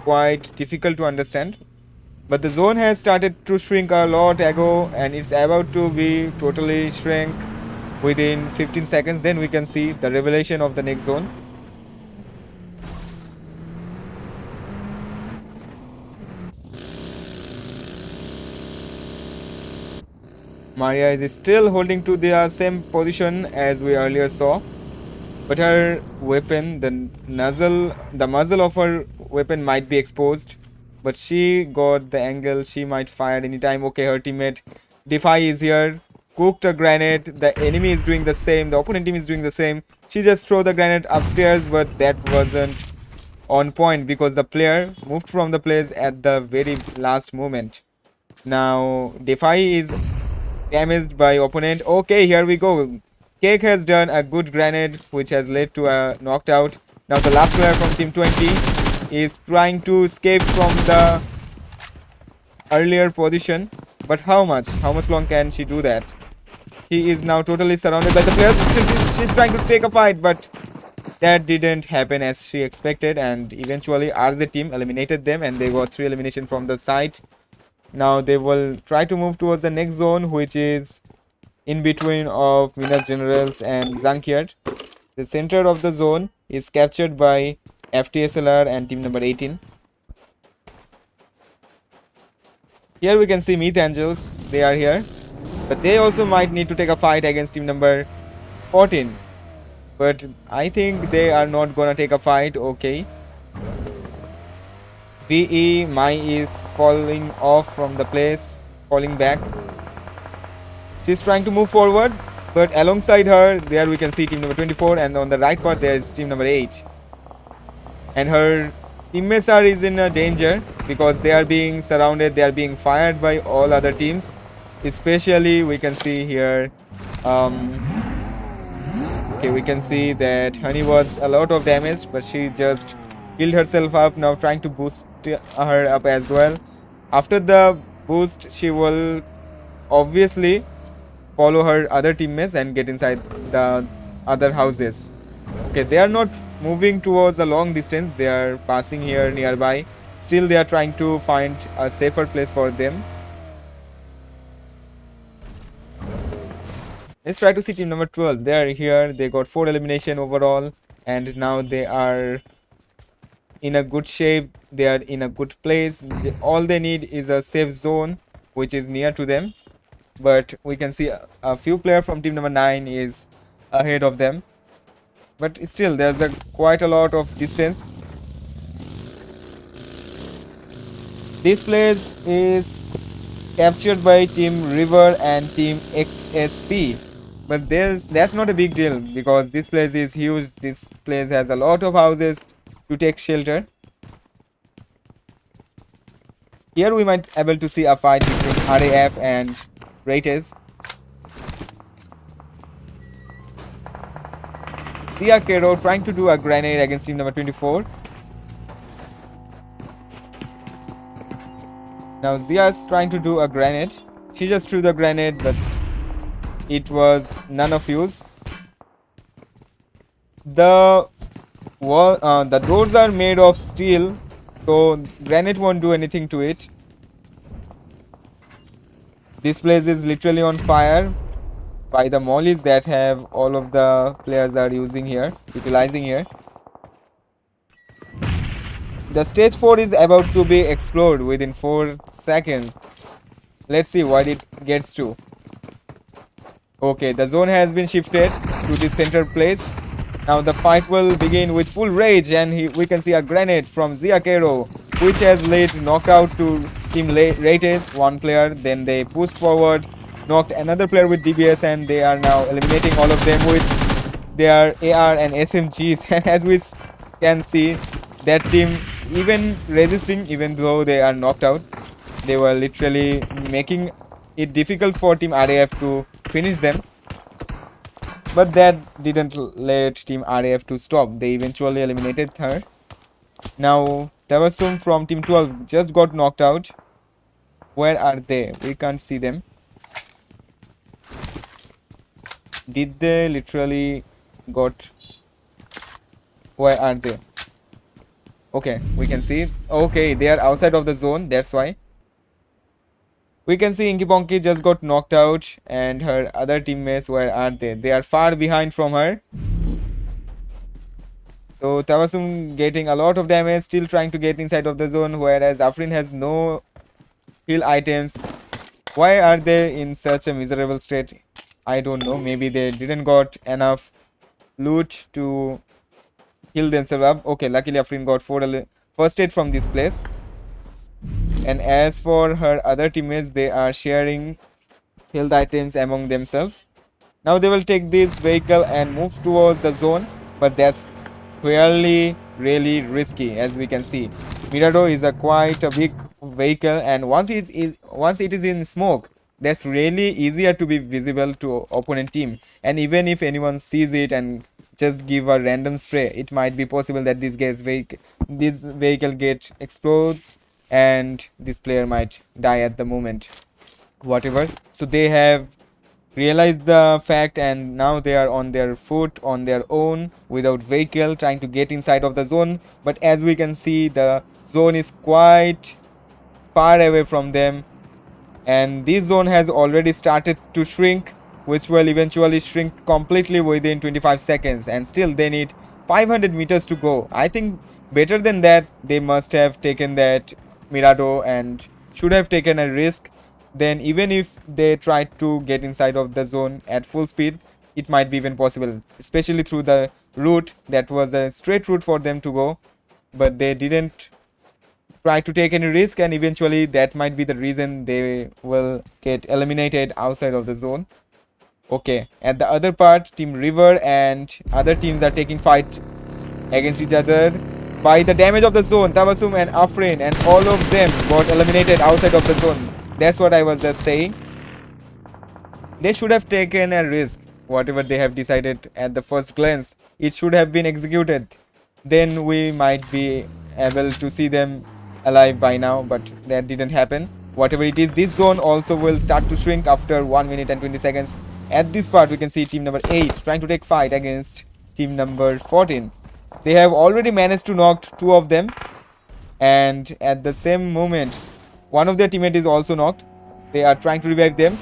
quite difficult to understand. But the zone has started to shrink a lot ago, and it's about to be totally shrink within 15 seconds. Then we can see the revelation of the next zone. Maria is still holding to the same position as we earlier saw, but her weapon, the muzzle of her weapon might be exposed, but she got the angle. She might fire anytime. Okay, her teammate Defy is here, cooked a grenade. The enemy is doing the same, the opponent team is doing the same. She just threw the grenade upstairs, but that wasn't on point because the player moved from the place at the very last moment. Now Defy is damaged by opponent. Okay, here we go. Cake has done a good grenade which has led to a knocked out. Now the last player from team 20 is trying to escape from the earlier position, but how much long can she do that? She is now totally surrounded by the players. She's trying to take a fight, but that didn't happen as she expected, and eventually RZ team eliminated them and they got 3 elimination from the side. Now they will try to move towards the next zone, which is in between of Minas Generals and Zankiert. The center of the zone is captured by FTSLR and team number 18. Here we can see Myth Angels. They are here, but they also might need to take a fight against team number 14. But I think they are not gonna take a fight. Okay. VE Mai is falling off from the place, falling back. She's trying to move forward, but alongside her, there we can see team number 24, and on the right part there is team number 8. And her teammates are in a danger because they are being surrounded, they are being fired by all other teams. Especially we can see here Okay, we can see that Honey was a lot of damage, but she just healed herself up, now trying to boost her up as well. After the boost, she will obviously follow her other teammates and get inside the other houses. Okay, they are not moving towards a long distance, they are passing here nearby. Still, they are trying to find a safer place for them. Let's try to see team number 12. They are here. They got 4 elimination overall. And now they are in a good shape. They are in a good place. All they need is a safe zone, which is near to them. But we can see a few players from team number 9 is ahead of them. But still, there's quite a lot of distance. This place is captured by team River and team XSP. But that's not a big deal because this place is huge. This place has a lot of houses to take shelter. Here we might able to see a fight between RAF and RATEZ. Sia Kero trying to do a grenade against team number 24. Now Zia's trying to do a grenade. She just threw the grenade, but it was none of use. The doors are made of steel, so granite won't do anything to it. This place is literally on fire by the mollies that have all of the players are utilizing here. The stage 4 is about to be explored within 4 seconds. Let's see what it gets to. Okay, the zone has been shifted to the center place. Now the fight will begin with full rage, and we can see a grenade from Zia Kero, which has laid knockout to team RATEZ, one player. Then they pushed forward, knocked another player with DBS, and they are now eliminating all of them with their AR and SMGs. And as we can see, that team even resisting, even though they are knocked out. They were literally making it difficult for team RAF to finish them, but that didn't let team RAF to stop. They eventually eliminated her. Now Tabassum from team 12 just got knocked out. Where are they? We can't see them. Did they literally got... Where are they? Okay, we can see. Okay, they are outside of the zone, that's why. We can see Inky Ponky just got knocked out, and her other teammates, where are they? They are far behind from her. So Tabassum getting a lot of damage, still trying to get inside of the zone, whereas Afrin has no heal items. Why are they in such a miserable state? I don't know. Maybe they didn't got enough loot to heal themselves up. Okay, luckily Afrin got first aid from this place. And as for her other teammates, they are sharing health items among themselves. Now they will take this vehicle and move towards the zone, but that's really risky. As we can see, Mirador is quite a big vehicle, and once it is in smoke, that's really easier to be visible to opponent team. And even if anyone sees it and just give a random spray, it might be possible that this vehicle get explode, and this player might die at the moment, whatever. So they have realized the fact, and now they are on their foot, on their own, without vehicle, trying to get inside of the zone. But as we can see, the zone is quite far away from them, and this zone has already started to shrink, which will eventually shrink completely within 25 seconds, and still they need 500 meters to go. I think better than that, they must have taken that Mirador and should have taken a risk. Then even if they tried to get inside of the zone at full speed, it might be even possible, especially through the route that was a straight route for them to go. But they didn't try to take any risk, and eventually that might be the reason they will get eliminated outside of the zone. Okay, at the other part, team River and other teams are taking fight against each other. By the damage of the zone, Tabassum and Afrin and all of them got eliminated outside of the zone. That's what I was just saying. They should have taken a risk. whatever they have decided at the first glance, it should have been executed. Then we might be able to see them alive by now, but that didn't happen. Whatever it is, this zone also will start to shrink after 1 minute and 20 seconds. At this part, we can see team number 8 trying to take fight against team number 14. They have already managed to knock 2 of them, and at the same moment, one of their teammates is also knocked. They are trying to revive them,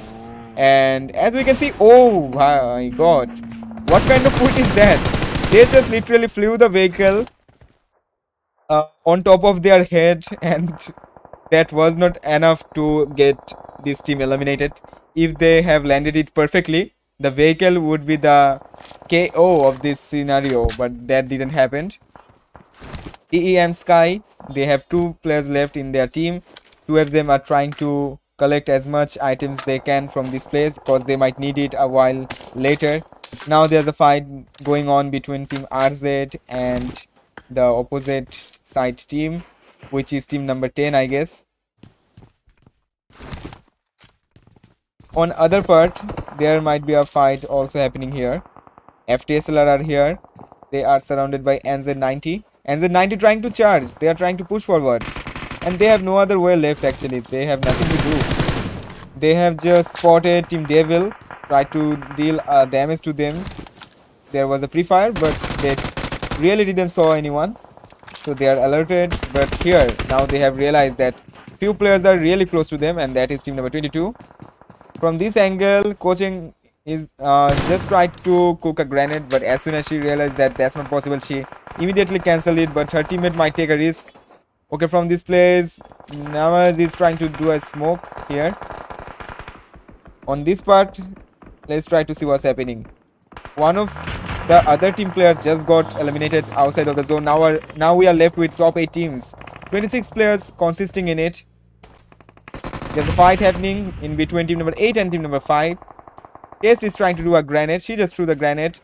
and as we can see, oh my god, what kind of push is that? They just literally flew the vehicle on top of their head, and that was not enough to get this team eliminated. If they have landed it perfectly, the vehicle would be the KO of this scenario, but that didn't happen. EE and Sky, they have 2 players left in their team. 2 of them are trying to collect as much items they can from this place because they might need it a while later. Now there's a fight going on between team RZ and the opposite side team, which is team number 10, I guess. On other part, there might be a fight also happening here. FTSLR are here. They are surrounded by NZ90. NZ90 trying to charge. They are trying to push forward. And they have no other way left actually. They have nothing to do. They have just spotted Team Devil. Tried to deal damage to them. There was a pre-fire, but they really didn't saw anyone. So they are alerted. But here, now they have realized that few players are really close to them, and that is team number 22. From this angle, coaching is just tried to cook a grenade, but as soon as she realized that that's not possible, she immediately cancelled it, but her teammate might take a risk. Okay, from this place, Namaz is trying to do a smoke here. On this part, let's try to see what's happening. One of the other team players just got eliminated outside of the zone. Now we are left with top 8 teams. 26 players consisting in it. There's a fight happening in between team number 8 and team number 5. Taste is trying to do a grenade. She just threw the grenade.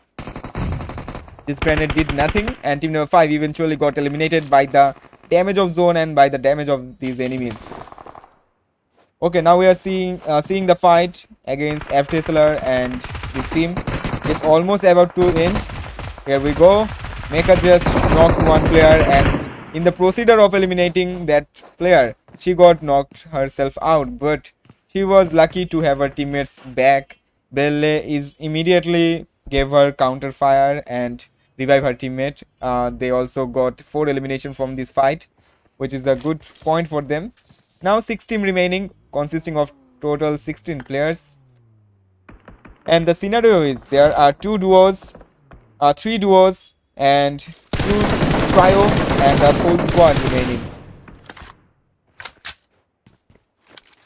This grenade did nothing, and team number 5 eventually got eliminated by the damage of zone and by the damage of these enemies. Okay, now we are seeing the fight against FTSLR and this team. It's almost about to end. Here we go. MAYCRYZ just knocked one player, and in the procedure of eliminating that player, she got knocked herself out, but she was lucky to have her teammates back. Belle is immediately gave her counter fire and revive her teammate. They also got 4 elimination from this fight, which is a good point for them. Now 6 team remaining, consisting of total 16 players. And the scenario is there are 2 duos, 3 duos, and 2 trio, and a full squad remaining.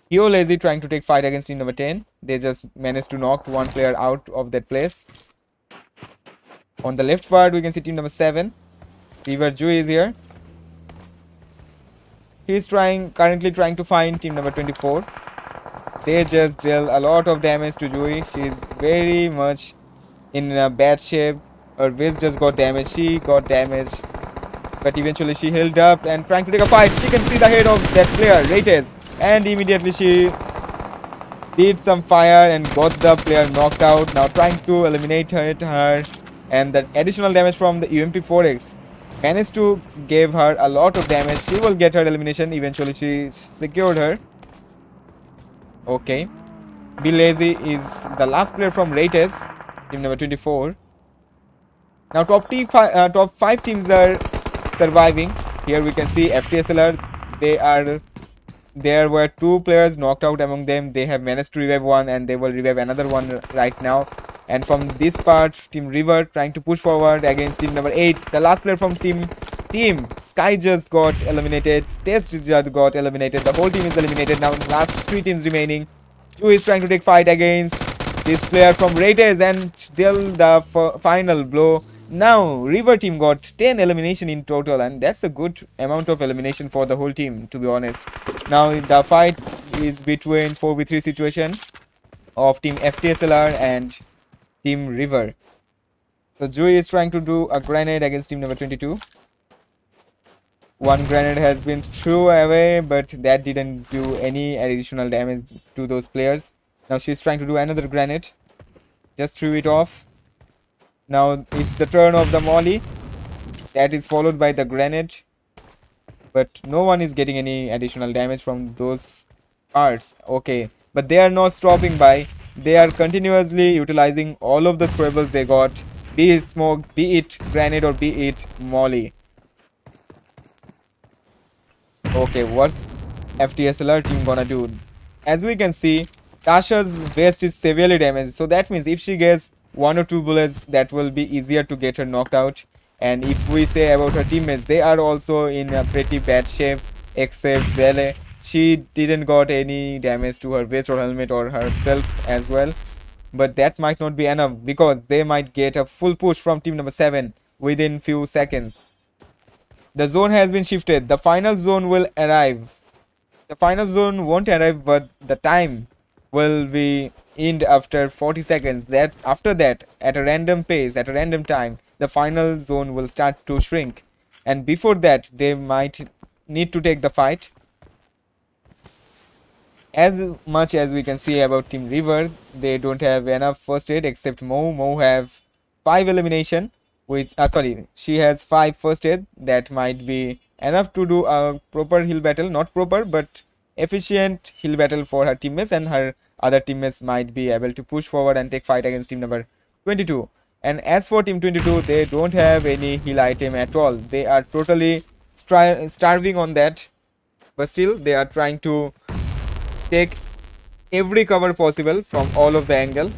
Heo Lazy trying to take fight against team number 10. They just managed to knock one player out of that place. On the left part, we can see team number 7. River Ju is here. He is currently trying to find team number 24. They just deal a lot of damage to Jui. She is very much in a bad shape. Her waist just got damaged. She got damaged. But eventually she held up and trying to take a fight. She can see the head of that player, RATEZ. And immediately she did some fire and got the player knocked out. Now trying to eliminate her. And the additional damage from the UMP4X managed to give her a lot of damage. She will get her elimination. Eventually she secured her. Okay. Be Lazy is the last player from RATEZ, team number 24. Now top 5 teams are surviving. Here we can see FTSLR. There were 2 players knocked out among them. They have managed to revive one, and they will revive another one right now. And from this part, Team River trying to push forward against team number 8. The last player from team Sky just got eliminated. Test just got eliminated. The whole team is eliminated. Now last 3 teams remaining. Chu is trying to take fight against this player from RATEZ and deal the final blow. Now River team got 10 elimination in total, and that's a good amount of elimination for the whole team, to be honest. Now the fight is between 4v3 situation of team FTSLR and team River. So Joey is trying to do a grenade against team number 22. One grenade has been thrown away, but that didn't do any additional damage to those players. Now she's trying to do another grenade. Just threw it off. Now it's the turn of the molly. That is followed by the grenade. But no one is getting any additional damage from those parts. Okay, but they are not stopping by. They are continuously utilizing all of the throwables they got, be it smoke, be it grenade, or be it molly. Okay, what's FTSLR team gonna do? As we can see, Tasha's vest is severely damaged, so that means if she gets one or two bullets, that will be easier to get her knocked out. And if we say about her teammates, they are also in a pretty bad shape, except Bele. She didn't got any damage to her vest or helmet or herself as well. But that might not be enough because they might get a full push from team number 7 within few seconds. The zone has been shifted. The final zone will arrive. The final zone won't arrive, but the time will be end after 40 seconds. That after that, at a random pace, at a random time, the final zone will start to shrink. And before that, they might need to take the fight. As much as we can see about Team River, they don't have enough first aid except Mo. Mo have 5 elimination, which sorry, she has 5 first aid. That might be enough to do a proper heal battle, not proper but efficient heal battle for her teammates, and her other teammates might be able to push forward and take fight against team number 22. And as for team 22, they don't have any heal item at all. They are totally starving on that, but still they are trying to take every cover possible from all of the angle.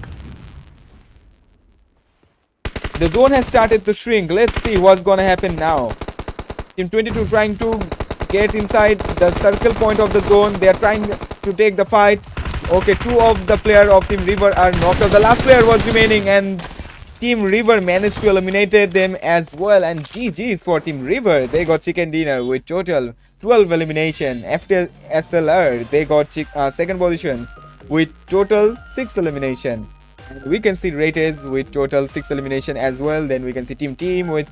The zone has started to shrink. Let's see what's gonna happen now. Team 22 trying to get inside the circle point of the zone. They are trying to take the fight. Okay, 2 of the player of Team River are knocked out. The last player was remaining, and Team River managed to eliminate them as well. And GG's for Team River. They got chicken dinner with total 12 elimination. FTSLR, they got second position with total 6 elimination. We can see RATEZ with total 6 elimination as well. Then we can see Team with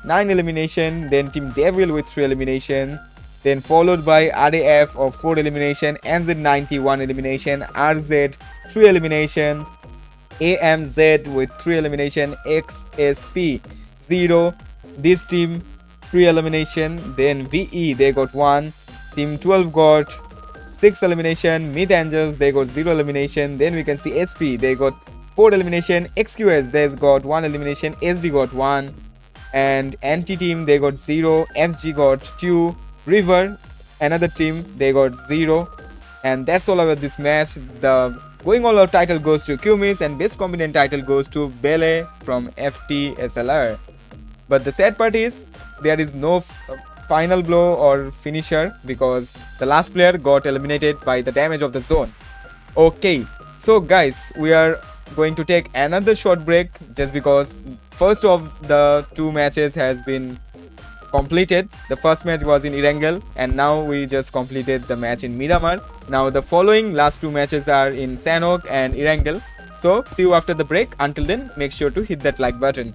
9 elimination. Then Team Devil with 3 elimination. Then followed by RAF of 4 elimination, NZ90 1 elimination, RZ 3 elimination, AMZ with 3 elimination, XSP 0. This team 3 elimination. Then VE they got 1. Team 12 got 6 elimination. Mid Angels they got 0 elimination. Then we can see SP they got 4 elimination. XQS they've got 1 elimination. SD got 1. And anti team they got 0. FG got 2. River another team they got 0. And that's all about this match. The going all out title goes to Kumis, and best combinant title goes to Bele from FTSLR. But the sad part is there is no final blow or finisher because the last player got eliminated by the damage of the zone. Okay, so guys, we are going to take another short break just because first of the 2 matches has been completed. The first match was in Erangel, and now we just completed the match in Miramar. Now the following last 2 matches are in Sanhok and Erangel. So see you after the break. Until then, make sure to hit that like button.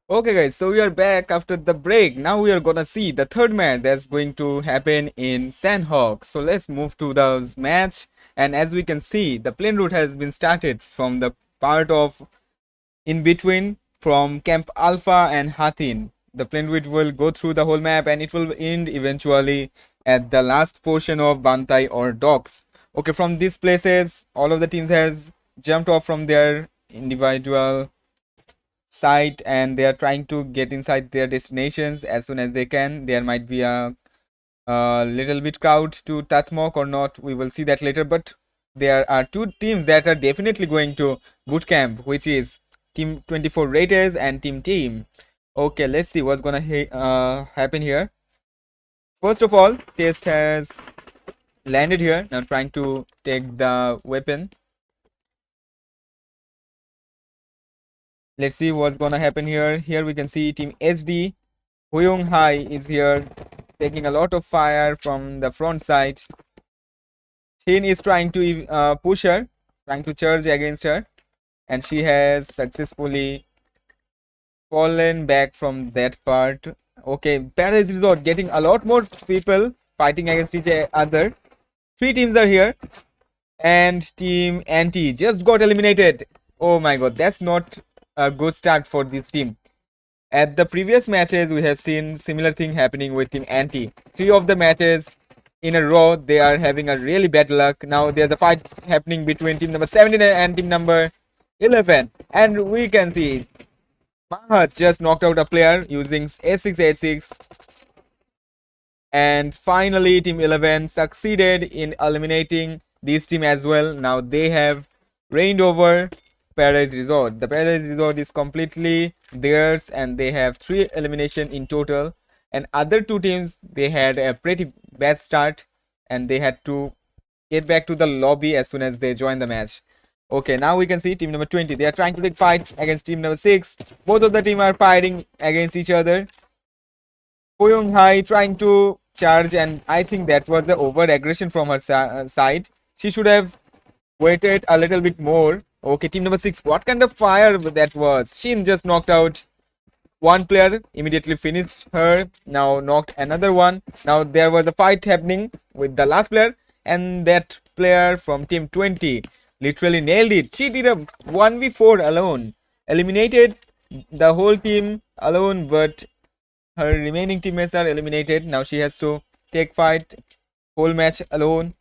Okay, guys, so we are back after the break. Now we are gonna see the third match that's going to happen in Sanhok. So let's move to the match. And as we can see, the plane route has been started from the part of in between from Camp Alpha and Hathin. The plane route will go through the whole map and it will end eventually at the last portion of Bantai or docks. Okay, from these places, all of the teams has jumped off from their individual site and they are trying to get inside their destinations as soon as they can. There might be a little bit crowd to Tatmok or not, we will see that later, but there are two teams that are definitely going to boot camp, which is team 24 Rates and team. Okay, let's see what's gonna happen here. First of all, Test has landed here, now trying to take the weapon. Let's see what's gonna happen here. Here we can see team SD. Huyung Hai is here taking a lot of fire from the front side. Shin is trying to push her, trying to charge against her, and she has successfully fallen back from that part. Okay, Paradise Resort getting a lot more people fighting against each other. Three teams are here, and team Anti just got eliminated. Oh my god, that's not a good start for this team. At the previous matches, we have seen similar thing happening with team Anti. 3 of the matches in a row, they are having a really bad luck. Now there's a fight happening between team number 17 and team number 11. And we can see Mahat just knocked out a player using A686. And finally, team 11 succeeded in eliminating this team as well. Now they have reigned over Paradise Resort. The Paradise Resort is completely theirs and they have 3 elimination in total. And other 2 teams, they had a pretty bad start and they had to get back to the lobby as soon as they joined the match. Okay, now we can see team number 20. They are trying to take fight against team number 6. Both of the team are fighting against each other. Huyung Hai trying to charge and I think that was the over aggression from her side. She should have waited a little bit more. Okay, team number 6. What kind of fire that was? Shin just knocked out one player, immediately finished her. Now knocked another one. Now there was a fight happening with the last player, and that player from team 20 literally nailed it. She did a 1v4 alone, eliminated the whole team alone, but her remaining teammates are eliminated. Now she has to take fight whole match alone.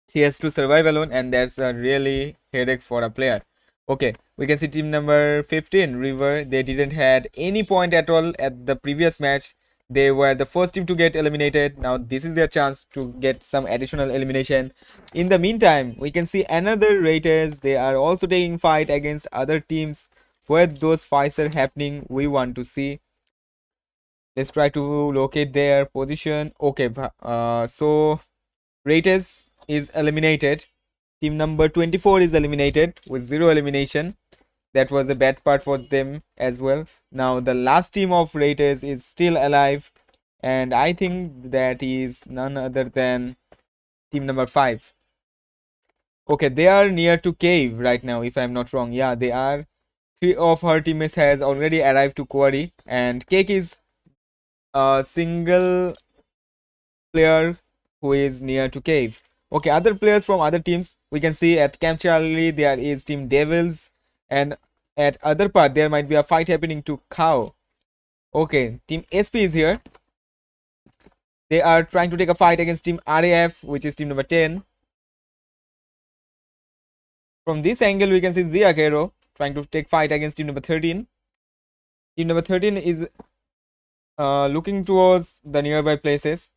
She has to survive alone, and that's a really headache for a player. Okay, we can see team number 15 River. They didn't had any point at all at the previous match. They were the first team to get eliminated. Now this is their chance to get some additional elimination. In the meantime, we can see another Rates. They are also taking fight against other teams. Where those fights are happening, we want to see. Let's try to locate their position. Okay, so Rates is eliminated. Team number 24 is eliminated with 0 elimination. That was the bad part for them as well. Now the last team of Rates is still alive, and I think that is none other than team number 5. Okay, they are near to cave right now, if I'm not wrong. Yeah, they are. 3 of her teammates has already arrived to quarry, and Cake is a single player who is near to cave. Okay, other players from other teams, we can see at Camp Charlie there is team Devils, and at other part there might be a fight happening to Cow. Okay, team SP is here. They are trying to take a fight against team RAF, which is team number 10. From this angle we can see Zia Kero trying to take fight against team number 13. Team number 13 is looking towards the nearby places.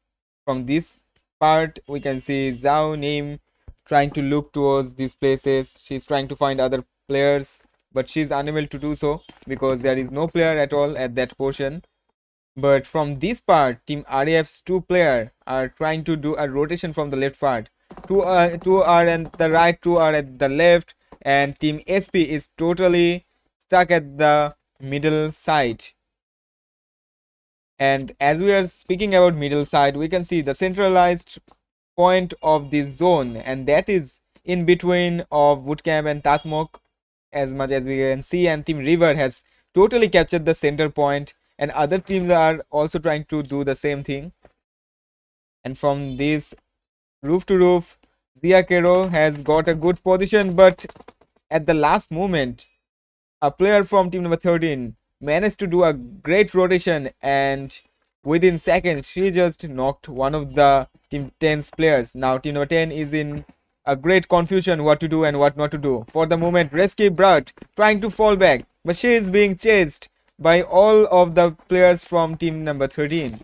From this part we can see Zhao Nim trying to look towards these places. She's trying to find other players, but she's unable to do so because there is no player at all at that portion. But from this part, team RAF's 2 players are trying to do a rotation from the left part. 2 are at the right, 2 are at the left, and team SP is totally stuck at the middle side. And as we are speaking about middle side, we can see the centralized point of this zone, and that is in between of Bootcamp and Tatmok, as much as we can see. And team River has totally captured the center point, and other teams are also trying to do the same thing. And from this roof to roof, Zia Kero has got a good position, but at the last moment, a player from team number 13 managed to do a great rotation, and within seconds she just knocked one of the team 10's players. Now team number 10 is in a great confusion what to do and what not to do. For the moment, Rescue Brat trying to fall back, but she is being chased by all of the players from team number 13.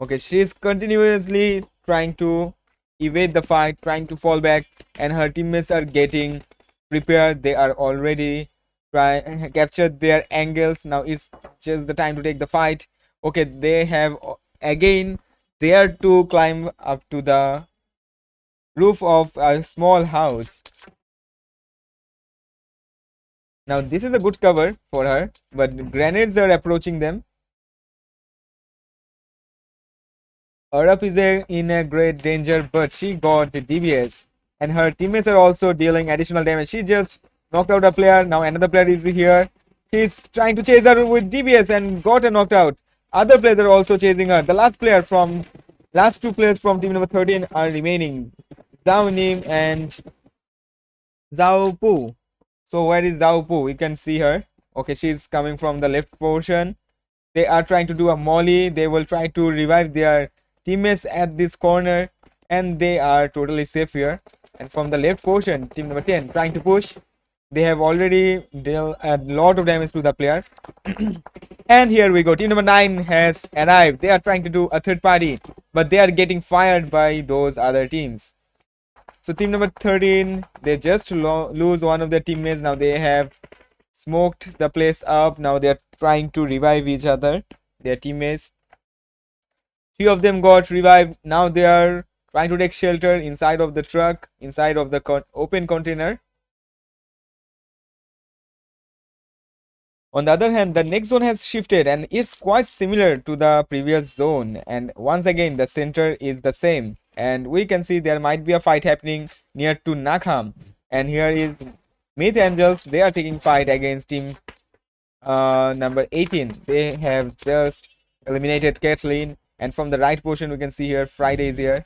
Okay, she is continuously trying to evade the fight, trying to fall back, and her teammates are getting prepared. They are already captured their angles. Now it's just the time to take the fight. Okay, they have again dared to climb up to the roof of a small house. Now this is a good cover for her, but grenades are approaching them. Arab is in a great danger, but she got the DBS, and her teammates are also dealing additional damage. She just knocked out a player. Now another player is here. She's trying to chase her with DBS and got her knocked out. Other players are also chasing her. The last two players from team number 13 are remaining, Zhao Nim and Zhao Pu. So where is Zhao Pu? We can see her. Okay, she's coming from the left portion. They are trying to do a molly. They will try to revive their teammates at this corner, and they are totally safe here. And from the left portion, team number 10 trying to push. They have already dealt a lot of damage to the player. And here we go. Team number 9 has arrived. They are trying to do a third party, but they are getting fired by those other teams. So team number 13, they just lose one of their teammates. Now they have smoked the place up. Now they are trying to revive each other, their teammates. Few of them got revived. Now they are trying to take shelter inside of the truck, inside of the open container. On the other hand, the next zone has shifted, and it's quite similar to the previous zone. And once again, the center is the same. And we can see there might be a fight happening near to Nakham. And here is Myth Angels. They are taking fight against team number 18. They have just eliminated Kathleen. And from the right portion, we can see here Friday is here.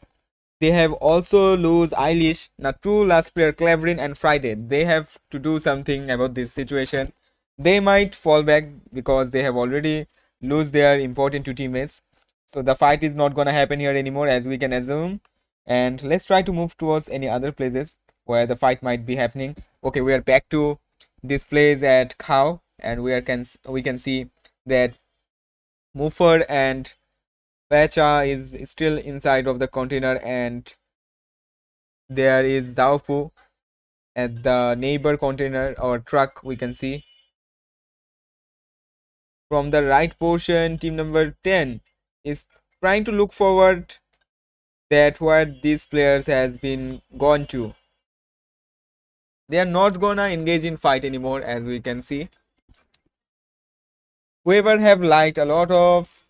They have also lose Eilish. Now two last player, Cleverin and Friday. They have to do something about this situation. They might fall back because they have already lose their important two teammates. So the fight is not gonna happen here anymore, as we can assume. And let's try to move towards any other places where the fight might be happening. Okay, we are back to this place at Khao, and we can see that Muffer and Pacha is still inside of the container, and there is Daopu at the neighbor container or truck. We can see from the right portion, team number 10 is trying to look forward that where these players has been gone to. They are not gonna engage in fight anymore, as we can see. Whoever have liked, a lot of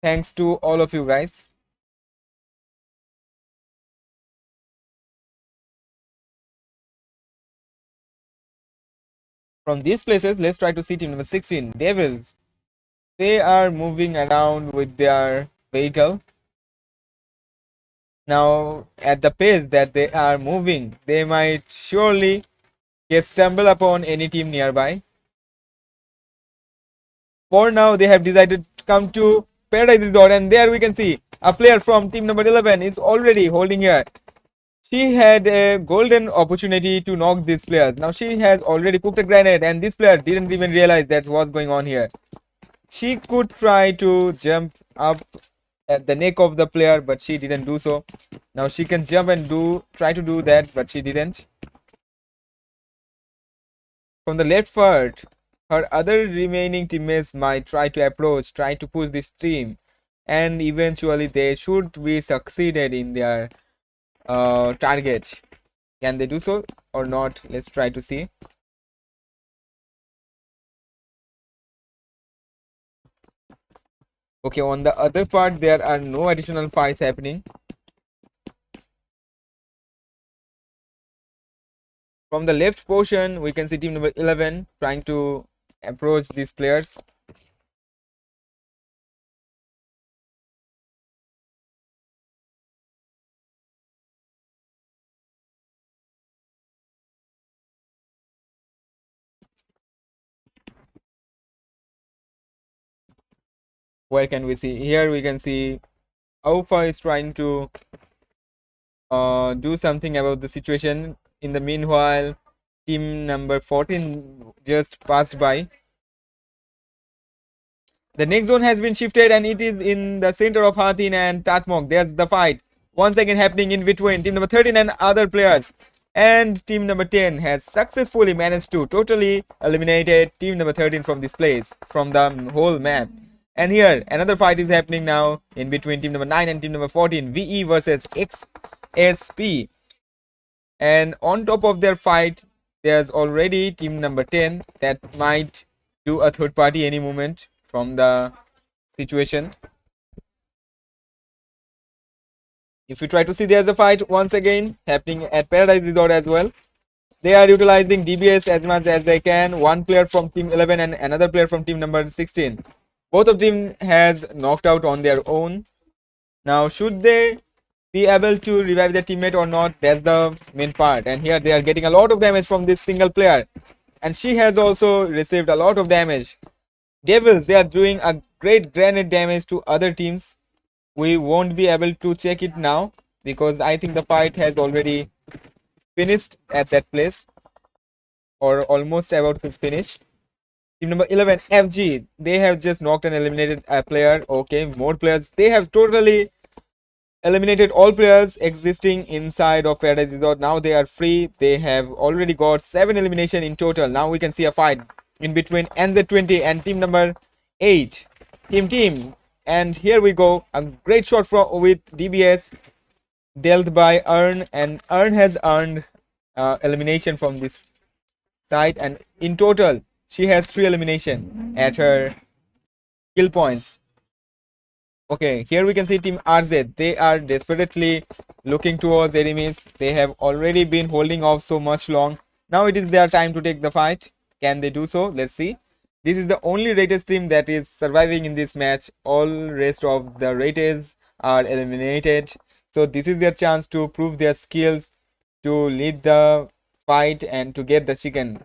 thanks to all of you guys. From these places, let's try to see team number 16, Devils. They are moving around with their vehicle. Now, at the pace that they are moving, they might surely get stumble upon any team nearby. For now, they have decided to come to Paradise's door, and there we can see a player from team number 11 is already holding here. She had a golden opportunity to knock these players. Now she has already cooked a grenade, and this player didn't even realize that what's going on here. She could try to jump up at the neck of the player, but she didn't do so. Now she can jump and try to do that, but she didn't. From the left part, her other remaining teammates might try to approach, try to push this team, and eventually they should be succeeded in their target. Can they do so or not? Let's try to see. Okay, on the other part, there are no additional fights happening. From the left portion, we can see team number 11 trying to approach these players. Where can we see? Here we can see Alpha is trying to do something about the situation. In the meanwhile, team number 14 just passed by. The next zone has been shifted and it is in the center of Hatin and Tatmok. There's the fight once again happening in between team number 13 and other players. And team number 10 has successfully managed to totally eliminate team number 13 from this place, from the whole map. And here another fight is happening now in between team number 9 and team number 14, VE versus XSP. And on top of their fight, there's already team number 10 that might do a third party any moment from the situation. If you try to see, there's a fight once again happening at Paradise Resort as well. They are utilizing DBS as much as they can. One player from team 11 and another player from team number 16. Both of them has knocked out on their own. Now should they be able to revive their teammate or not? That's the main part. And here they are getting a lot of damage from this single player. And she has also received a lot of damage. Devils, they are doing a great grenade damage to other teams. We won't be able to check it now because I think the fight has already finished at that place, or almost about to finish. Team number 11, FG, they have just knocked and eliminated a player. Okay, more players. They have totally eliminated all players existing inside of Paradise Resort. Now they are free. They have already got 7 elimination in total. Now we can see a fight in between NZ20 and team number 8. Team. And here we go. A great shot from with DBS dealt by Earn, and Earn has earned elimination from this side. And in total, she has 3 elimination at her kill points. Okay, here we can see team RZ. They are desperately looking towards enemies. They have already been holding off so much long. Now it is their time to take the fight. Can they do so? Let's see. This is the only RATEZ team that is surviving in this match. All rest of the RATEZ are eliminated. So this is their chance to prove their skills, to lead the fight and to get the chicken.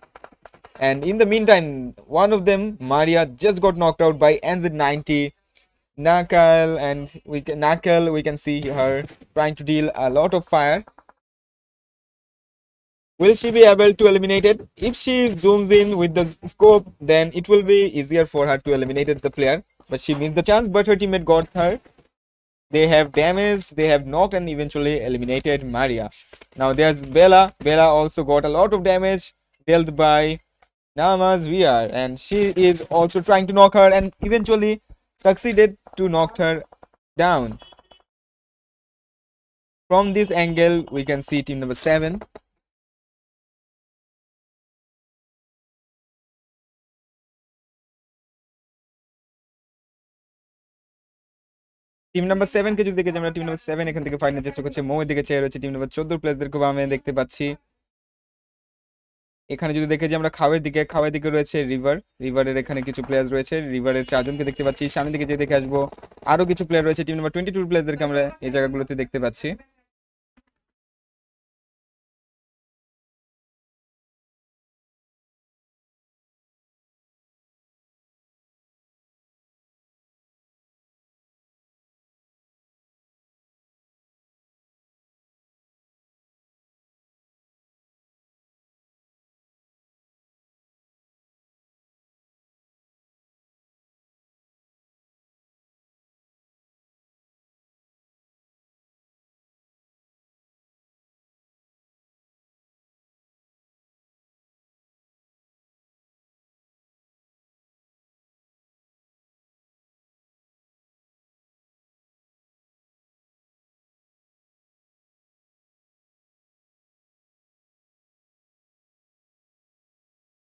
And in the meantime, one of them, Maria, just got knocked out by NZ90. Nakal, and we can see her trying to deal a lot of fire. Will she be able to eliminate it? If she zooms in with the scope, then it will be easier for her to eliminate the player. But she missed the chance, but her teammate got her. They have damaged, they have knocked and eventually eliminated Maria. Now there's Bella. Bella also got a lot of damage dealt by Nama's VR, and she is also trying to knock her and eventually succeeded to knock her down. From this angle, we can see team number 7. Team number 7 কে যদি দেখে আমরা team number 7 এখান থেকে final চেষ্টা করছে, মৌ দিকে চেয়ে রয়েছে টিম নাম্বার 14 প্লেয়ারদের খুব আমি দেখতে পাচ্ছি। এখানে যদি দেখে যে আমরা খাওয়ের দিকে রয়েছে রিভারের এখানে কিছু প্লেয়ার রয়েছে, রিভারের 4 জনকে দেখতে পাচ্ছি। সামনের দিকে যদি দেখে আসবো আরো কিছু প্লেয়ার রয়েছে, টিম নাম্বার 22 প্লেয়ারদেরকে আমরা এই জায়গাগুলোতে দেখতে পাচ্ছি।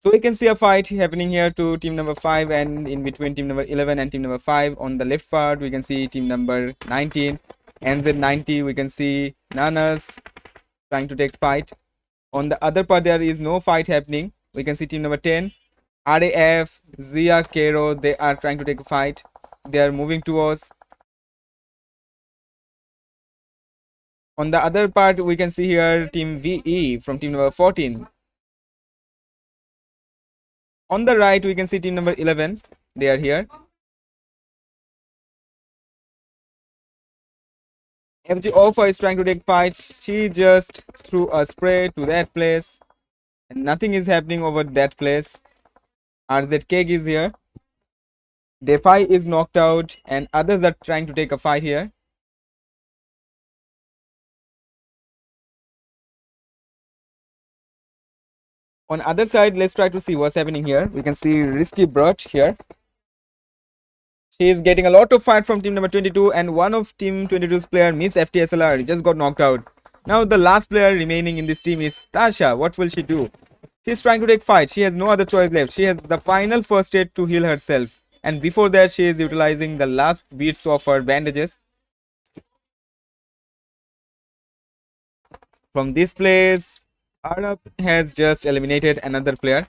So we can see a fight happening here to team number 5 and in between team number 11 and team number 5. On the left part, we can see team number 19 and then 90. We can see Nanas trying to take fight. On the other part, there is no fight happening. We can see team number 10, RAF, Zia, Kero, they are trying to take a fight. They are moving towards. On the other part, we can see here team VE from team number 14. On the right, we can see team number 11. They are here. FG Alpha is trying to take fight. She just threw a spray to that place. And nothing is happening over that place. RZ Cake is here. Defy is knocked out. And others are trying to take a fight here. On other side, let's try to see what's happening here. We can see Risky Brut here. She is getting a lot of fight from team number 22, and one of team 22's player, Miss FTSLR, just got knocked out. Now the last player remaining in this team is Tasha. What will she do? She's trying to take fight. She has no other choice left. She has the final first aid to heal herself. And before that, she is utilizing the last bits of her bandages. From this place, Arab has just eliminated another player.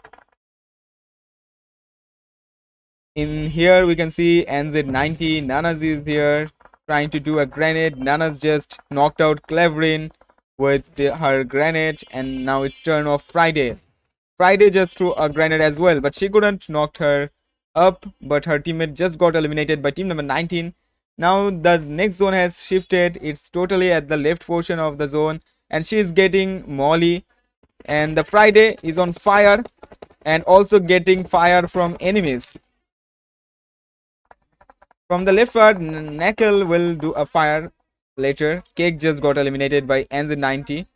In here, we can see NZ90. Nanas is here trying to do a grenade. Nanas just knocked out Cleverin with her grenade. And now it's turn of Friday. Friday just threw a grenade as well, but she couldn't knock her up. But her teammate just got eliminated by team number 19. Now the next zone has shifted. It's totally at the left portion of the zone. And she is getting Molly. And the Friday is on fire. And also getting fire from enemies. From the left part, Nakel will do a fire later. Cake just got eliminated by NZ90.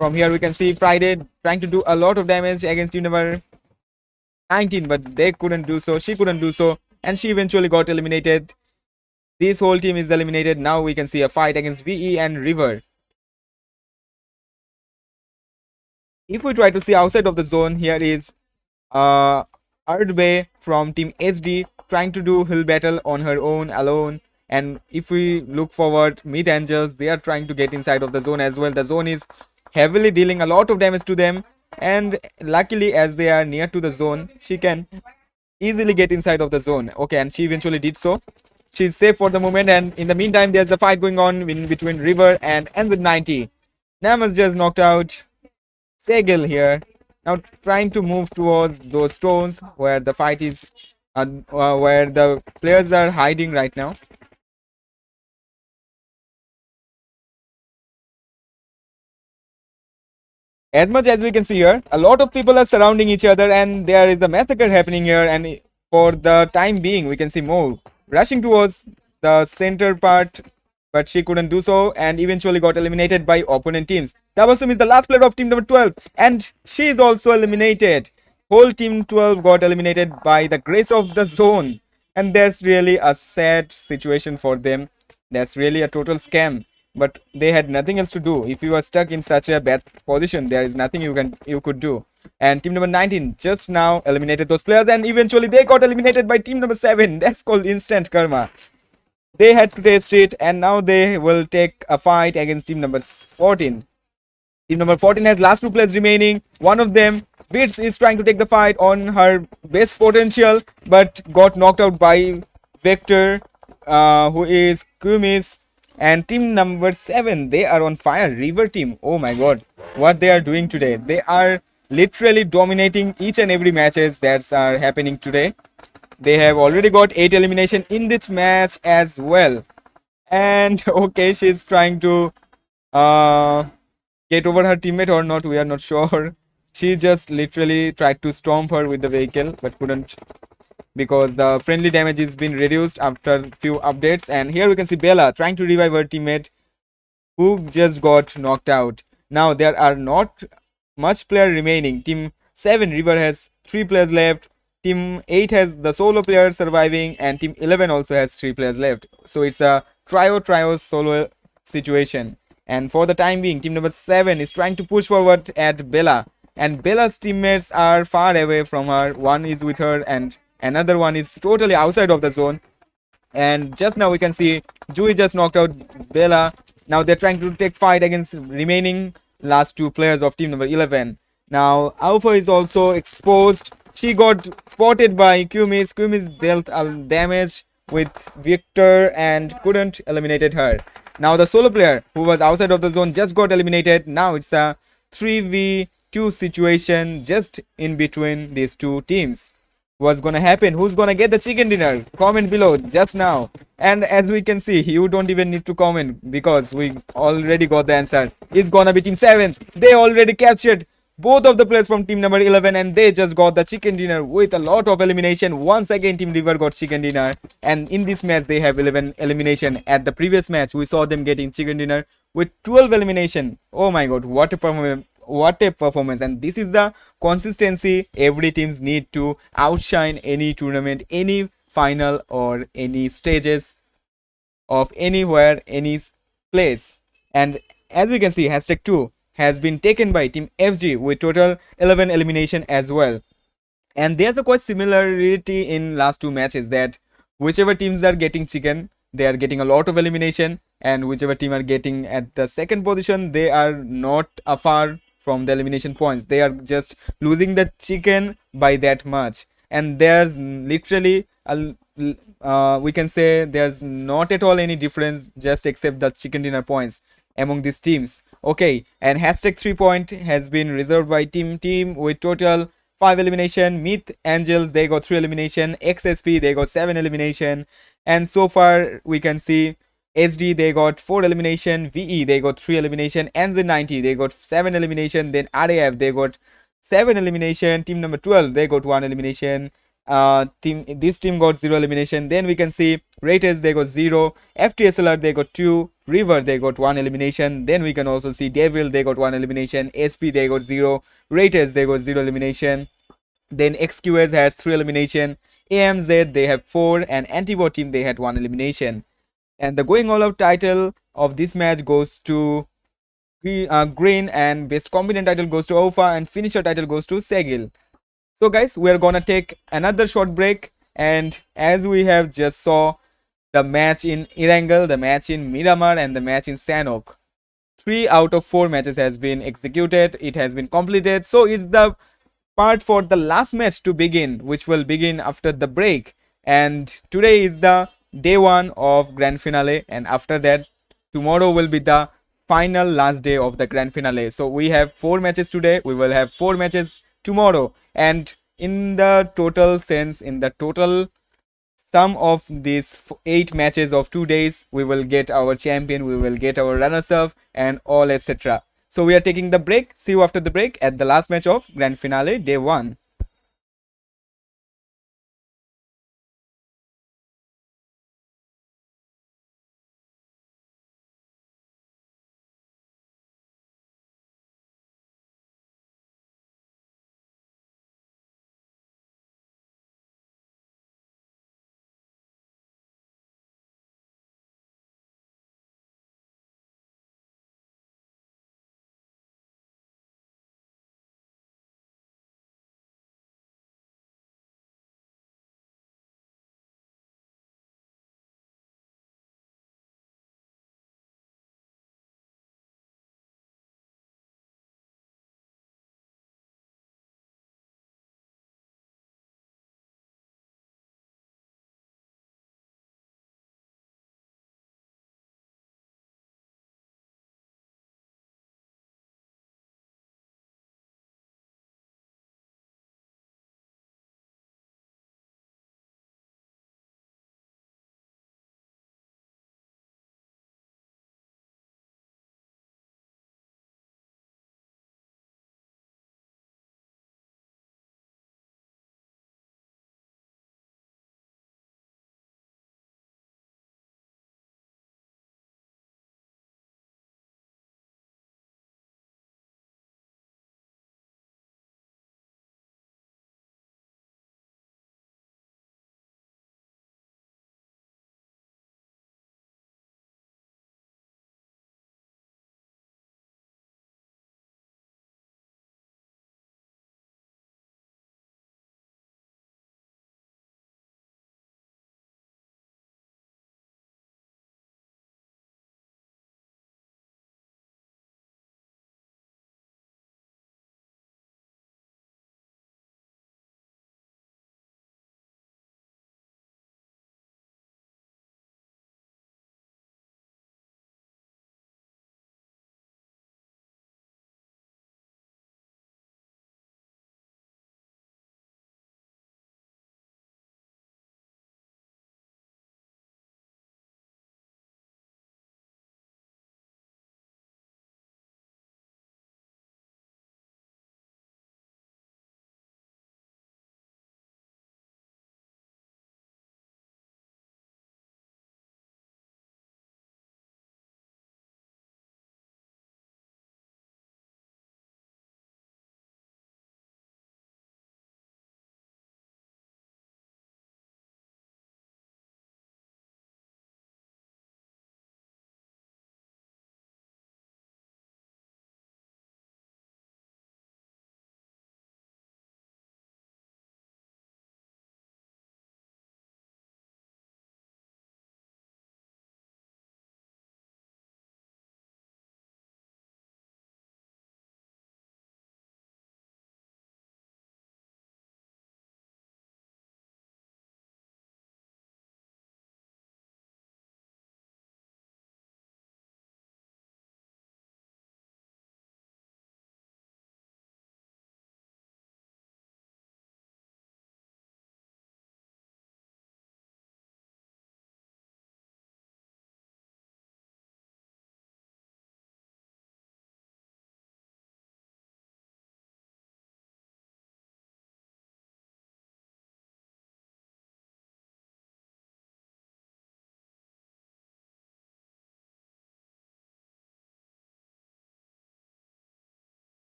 From here we can see Friday trying to do a lot of damage against team number 19, but they couldn't do so. She couldn't do so, and she eventually got eliminated. This whole team is eliminated. Now we can see a fight against VE and River. If we try to see outside of the zone, here is Ardbay from team HD trying to do hill battle on her own alone. And if we look forward, Myth Angels, they are trying to get inside of the zone as well. The zone is heavily dealing a lot of damage to them, and luckily as they are near to the zone, she can easily get inside of the zone. Okay, and she eventually did so. She's safe for the moment, and in the meantime there's a fight going on in between River and NZ90. Namas just knocked out Segel here. Now trying to move towards those stones where the fight is where the players are hiding right now. As much as we can see here, a lot of people are surrounding each other, and there is a massacre happening here. And for the time being, we can see Mo rushing towards the center part, but she couldn't do so and eventually got eliminated by opponent teams. Tabasum is the last player of team number 12, and she is also eliminated. Whole team 12 got eliminated by the grace of the zone, and that's really a sad situation for them. That's really a total scam, but they had nothing else to do. If you are stuck in such a bad position, there is nothing you could do. And team number 19 just now eliminated those players, and eventually they got eliminated by team number 7. That's called instant karma. They had to taste it, and now they will take a fight against team number 14. Team number 14 has last 2 players remaining. One of them, Bits, is trying to take the fight on her best potential, but got knocked out by Vector, who is Kumis. And team number 7, they are on fire. River team, oh my god, what they are doing today. They are literally dominating each and every matches that are happening today. They have already got 8 elimination in this match as well. And okay, she's trying to get over her teammate or not, we are not sure. She just literally tried to stomp her with the vehicle, but couldn't, because the friendly damage has been reduced after few updates. And here we can see Bella trying to revive her teammate who just got knocked out. Now there are not much player remaining. Team 7 River has 3 players left. Team 8 has the solo player surviving, and team 11 also has 3 players left. So it's a trio solo situation. And for the time being, team number 7 is trying to push forward at Bella, and Bella's teammates are far away from her. One is with her and another one is totally outside of the zone. And just now we can see Jui just knocked out Bella. Now they're trying to take fight against remaining last two players of team number 11. Now Alpha is also exposed. She got spotted by Kumis. Kumis dealt a damage with Victor and couldn't eliminated her. Now the solo player who was outside of the zone just got eliminated. Now it's a 3v2 situation just in between these two teams. What's gonna happen? Who's gonna get the chicken dinner? Comment below just now. And as we can see, you don't even need to comment because we already got the answer. It's gonna be team 7. They already captured both of the players from team number 11 and they just got the chicken dinner with a lot of elimination. Once again team River got chicken dinner, and in this match they have 11 elimination. At the previous match we saw them getting chicken dinner with 12 elimination. Oh my god, what a performance, what a performance. And this is the consistency every teams need to outshine any tournament, any final or any stages of anywhere, any place. And as we can see, hashtag 2 has been taken by team FG with total 11 elimination as well. And there's a quite similarity in last two matches that whichever teams are getting chicken, they are getting a lot of elimination, and whichever team are getting at the second position, they are not afar from the elimination points. They are just losing the chicken by that much. And there's literally a we can say there's not at all any difference just except the chicken dinner points among these teams. Okay, and hashtag 3 point has been reserved by team with total 5 elimination. Myth Angels, they got 3 elimination. XSP, they got 7 elimination. And so far we can see HD, they got 4 elimination. VE, they got 3 elimination. NZ90, they got 7 elimination. Then RAF, they got 7 elimination. Team number 12, they got 1 elimination. This team got 0 elimination. Then we can see RATEZ, they got 0. FTSLR, they got 2. River, they got 1 elimination. Then we can also see Devil, they got 1 elimination. SP, they got 0. RATEZ, they got 0 elimination. Then XQS has 3 elimination. AMZ, they have 4. And Antibot team, they had 1 elimination. And the going all out title of this match goes to Green, and best competent title goes to OFA, and finisher title goes to Segil. So guys, we are gonna take another short break, and as we have just saw the match in Erangel, the match in Miramar, and the match in Sanhok, 3 out of 4 matches has been executed. It has been completed. So it's the part for the last match to begin, which will begin after the break. And today is the day 1 of grand finale, and after that tomorrow will be the final last day of the grand finale. So we have 4 matches today, we will have 4 matches tomorrow, and in the total sense, in the total sum of these 8 matches of 2 days, we will get our champion, we will get our runners up and all etc. So we are taking the break. See you after the break at the last match of grand finale day 1.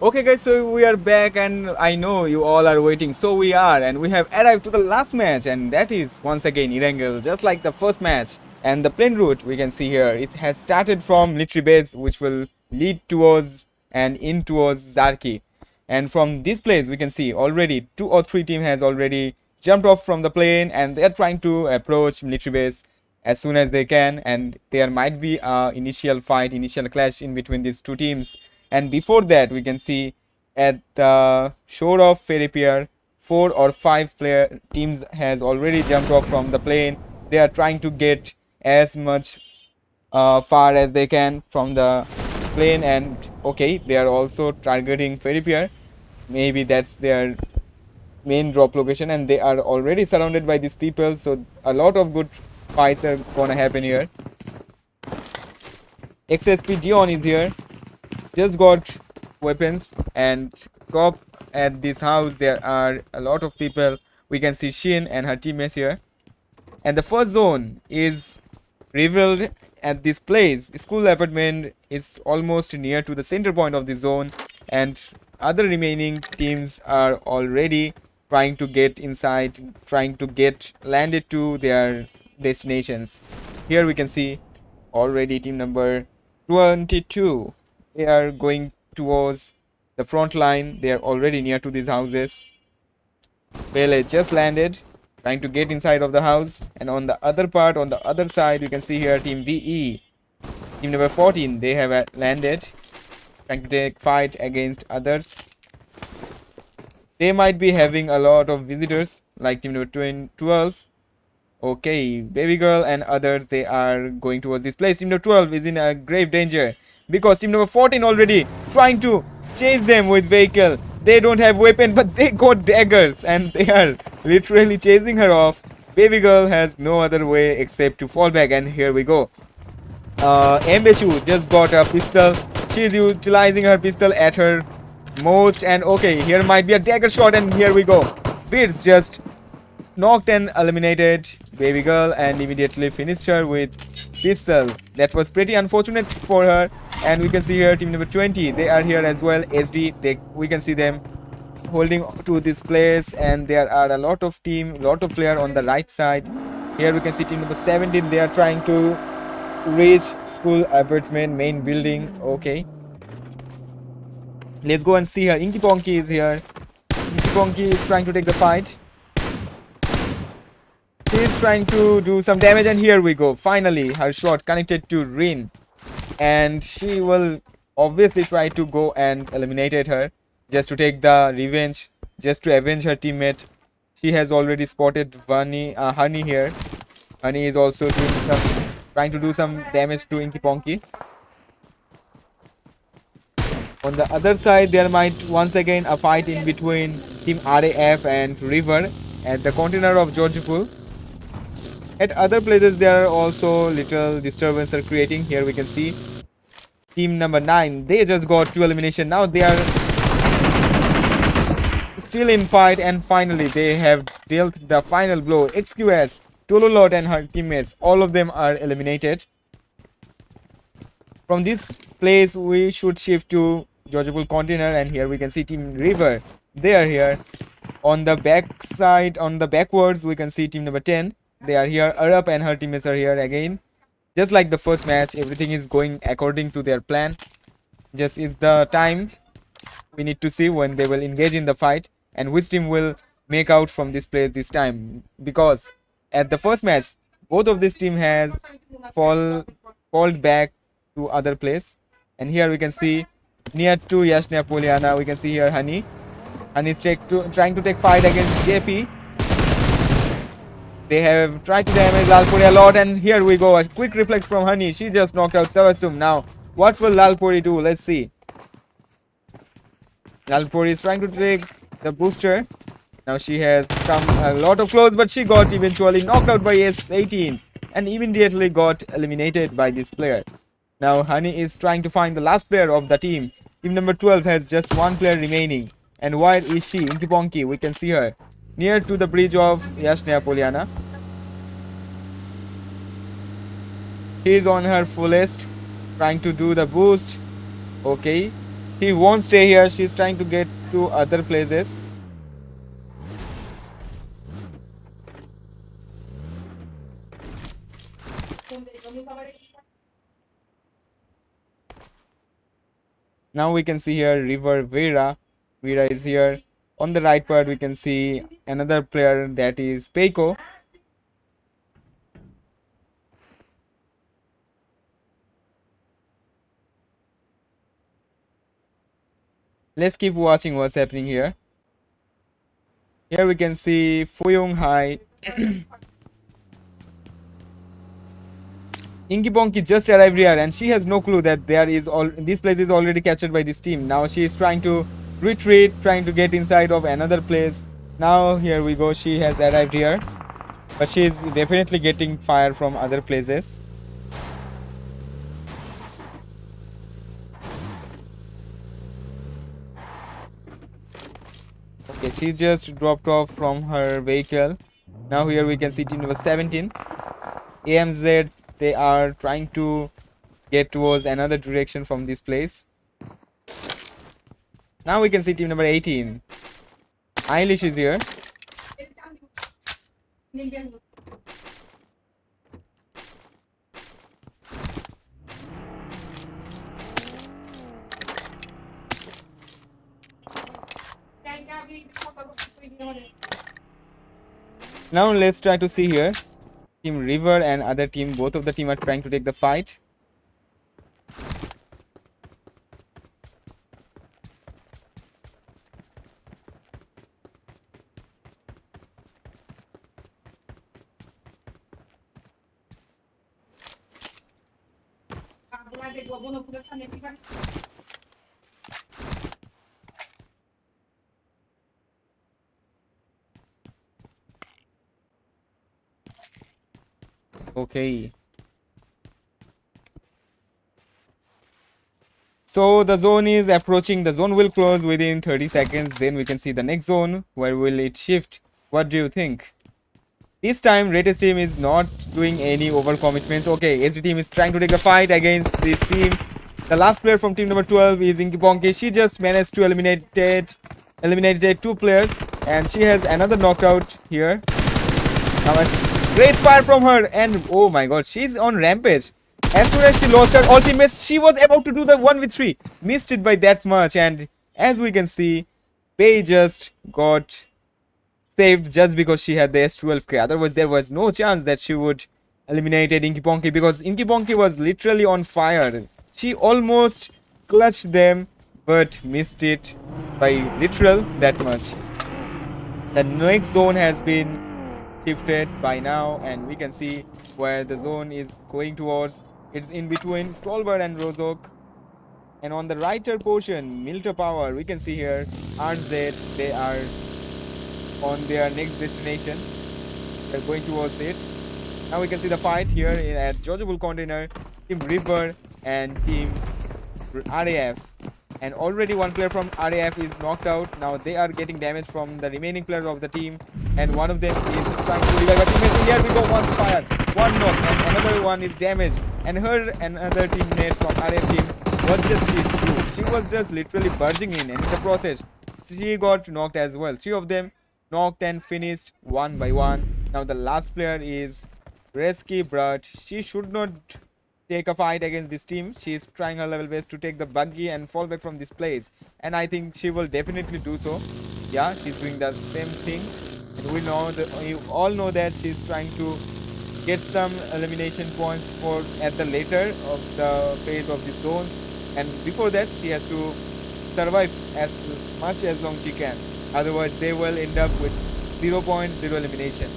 Okay guys, so we are back and I know you all are waiting. So we are, and we have arrived to the last match, and that is once again Erangel, just like the first match. And the plane route we can see here, it has started from military base, which will lead towards and in towards Zarki. And from this place we can see already 2 or 3 team has already jumped off from the plane, and they are trying to approach military base as soon as they can, and there might be a initial fight, initial clash in between these 2 teams. And before that we can see at the shore of Ferry Pier 4 or 5 player teams has already jumped off from the plane. They are trying to get as much far as they can from the plane, and okay, they are also targeting Ferry Pier. Maybe that's their main drop location, and they are already surrounded by these people, so a lot of good fights are gonna happen here. XSP Dion is here, just got weapons, and top at this house there are a lot of people. We can see Shin and her teammates here, and the first zone is revealed at this place. School apartment is almost near to the center point of the zone, and other remaining teams are already trying to get inside, trying to get landed to their destinations. Here we can see already team number 22, they are going towards the front line. They are already near to these houses. Pele just landed, trying to get inside of the house, and on the other part, on the other side, you can see here team VE, team number 14, they have landed, trying to take fight against others. They might be having a lot of visitors like team number 12. Okay, baby girl and others, they are going towards this place. Team number 12 is in a grave danger because team number 14 already trying to chase them with vehicle. They don't have weapon, but they got daggers and they are literally chasing her off. Baby girl has no other way except to fall back, and here we go. Mbechu just got a pistol. She's utilizing her pistol at her most, and okay, here might be a dagger shot, and here we go. Beats just knocked and eliminated baby girl and immediately finished her with pistol. That was pretty unfortunate for her. And we can see here team number 20, they are here as well. SD, we can see them holding to this place, and there are a lot of player on the right side. Here we can see team number 17, they are trying to reach school apartment main building. Okay, let's go and see her. Inky Ponky is here. Inky Ponky is trying to take the fight. He's trying to do some damage, and here we go. Finally, her shot connected to Rin, and she will obviously try to go and eliminate her just to take the revenge, just to avenge her teammate. She has already spotted Honey here. Honey is also trying to do some damage to Inky Ponky. On the other side, there might once again a fight in between team RAF and River at the container of Georgipur. At other places, there are also little disturbance are creating. Here we can see team number 9. They just got 2 elimination. Now they are still in fight, and finally they have dealt the final blow. XQS, Tololot and her teammates, all of them are eliminated. From this place, we should shift to Georgipur container, and here we can see team River. They are here. On the back side, on the backwards, we can see team number 10. They are here. Arab and her teammates are here again. Just like the first match, everything is going according to their plan. Just is the time. We need to see when they will engage in the fight and which team will make out from this place this time. Because at the first match, both of this team has falled back to other place. And here we can see near to Yashna Poliana, we can see here Honey. Honey is trying to take fight against JP. They have tried to damage Lalpuri a lot, and here we go. A quick reflex from Honey. She just knocked out Tabassum. Now, what will Lalpuri do? Let's see. Lalpuri is trying to take the booster. Now she has come a lot of close, but she got eventually knocked out by S18 and immediately got eliminated by this player. Now Honey is trying to find the last player of the team. Team number 12 has just 1 player remaining. And where is she? Inky Ponky. We can see her near to the bridge of Yashna Poliana. She is on her fullest, trying to do the boost. Okay, She won't stay here. She's trying to get to other places. Now we can see here River Vera. Vera is here. On the right part, we can see another player, that is Peiko. Let's keep watching what's happening here. Here we can see Fuyung Hai. Inky Bonky just arrived here and she has no clue that this place is already captured by this team. Now she is trying to retreat, trying to get inside of another place. Now here we go, she has arrived here. But she is definitely getting fire from other places. Okay, she just dropped off from her vehicle. Now here we can see team number 17. AMZ, they are trying to get towards another direction from this place. Now we can see team number 18. Eilish is here. Now let's try to see here. Team River and other team, both of the team are trying to take the fight. Okay. So the zone is approaching. The zone will close within 30 seconds. Then we can see the next zone. Where will it shift? What do you think? This time RATEZ team is not doing any overcommitments. Okay, SD team is trying to take the fight against this team. The last player from team number 12 is Inky Bonky. She just managed to eliminated 2 players and she has another knockout here. Now a great fire from her and oh my god, she's on rampage. As soon as she lost her ultimate, she was about to do the 1v3. Missed it by that much, and as we can see, Pei just got saved just because she had the S12k. Otherwise, there was no chance that she would eliminate Inky Bonky because Inky Bonky was literally on fire. She almost clutched them but missed it by literal that much. The next zone has been shifted by now and we can see where the zone is going towards. It's in between Stolberg and Rozok, and on the righter portion Milta Power, we can see here RZ, they are on their next destination. They're going towards it. Now we can see the fight here at Georgiable Container, Team River and Team RAF. And already one player from RAF is knocked out. Now they are getting damage from the remaining players of the team, and one of them is trying to revive a teammate. Here we go, one fire, one knock, and another one is damaged. And another teammate from RAF team, what just she do? She was just literally barging in, and in the process she got knocked as well. 3 of them knocked and finished one by one. Now the last player is Resky, but she should not take a fight against this team. She is trying her level best to take the buggy and fall back from this place, and I think she will definitely do so. Yeah, she's doing the same thing, and we all know that she's trying to get some elimination points for at the later of the phase of the zones, and before that she has to survive as much as long she can, otherwise they will end up with 0 points, 0 elimination.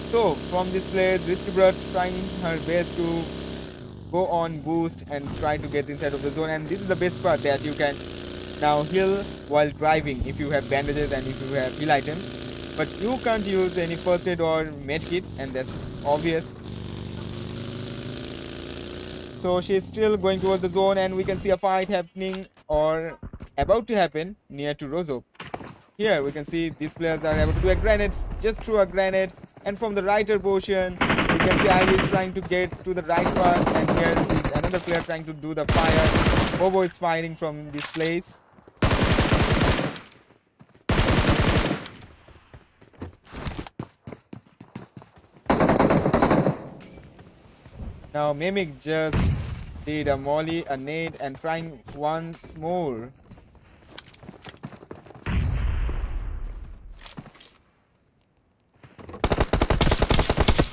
So from this place, Risky Brat trying her best to go on boost and try to get inside of the zone, and this is the best part, that you can now heal while driving if you have bandages and if you have heal items, but you can't use any first aid or med kit, and that's obvious. So she's still going towards the zone, and we can see a fight happening or about to happen near to Rozok. Here we can see these players are able to do a grenade, just throw a grenade, and from the righter portion we can see Ali is trying to get to the right part, and here is another player trying to do the fire. Bobo is firing from this place. Now Mimic just did a molly, a nade, and trying once more.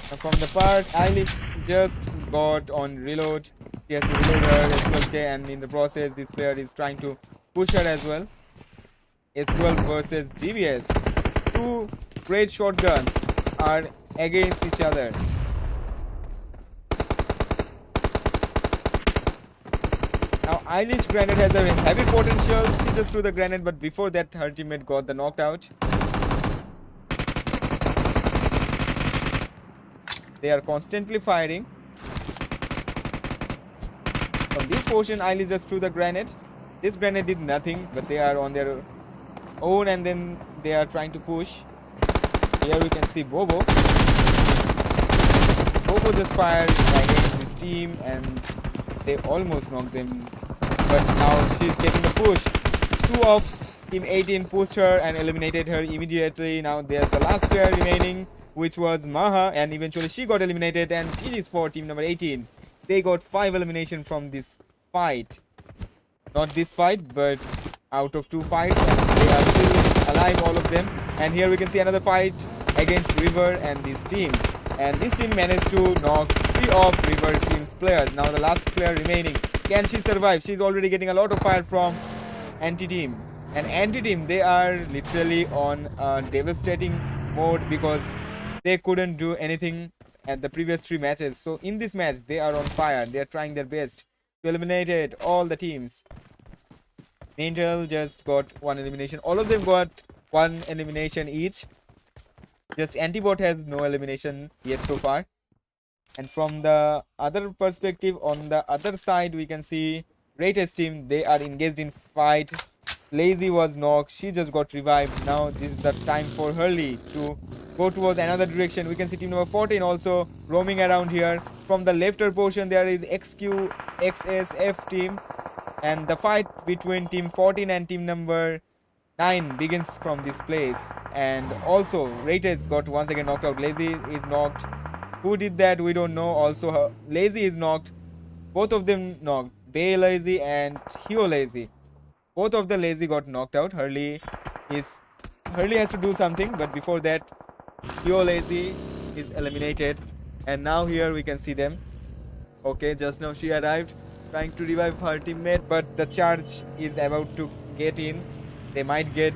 Now from the part, Eilish just got on reload. She has to reload her S12K, and in the process, this player is trying to push her as well. S12 versus GVS. Two great shotguns are against each other. Now Eilish grenade has a heavy potential. She just threw the grenade, but before that her teammate got the knocked out. They are constantly firing. From this portion, Eilish just threw the grenade. This grenade did nothing, but they are on their own, and then they are trying to push. Here we can see Bobo. Bobo just fired against this team, and they almost knocked them, but now she's getting the push. Two of team 18 pushed her and eliminated her immediately. Now there's the last player remaining, which was Maha, and eventually she got eliminated, and GG's for team number 18. They got 5 elimination from this fight. Not this fight, but out of 2 fights, and they are still alive, all of them. And here we can see another fight against River and this team. And this team managed to knock 3 of River team's players. Now the last player remaining. Can she survive? She's already getting a lot of fire from anti-team. And anti-team, they are literally on a devastating mode because they couldn't do anything at the previous 3 matches. So in this match, they are on fire. They are trying their best to eliminate all the teams. Angel just got 1 elimination. All of them got 1 elimination each. Just Antibot has no elimination yet so far. And from the other perspective, on the other side, we can see RATEZ team. They are engaged in fight. Lazy was knocked. She just got revived. Now this is the time for Hurley to go towards another direction. We can see team number 14 also roaming around here. From the left portion, there is XSOPHERE team. And the fight between team 14 and team number 9 begins from this place. And also RATEZ got once again knocked out. Lazy is knocked. Who did that? We don't know. Also Lazy is knocked. Both of them knocked. Bay Lazy and Heo Lazy. Both of the Lazy got knocked out. Hurley has to do something, but before that Heo Lazy is eliminated. And now here we can see them. Okay, just now she arrived trying to revive her teammate, but the charge is about to get in. They might get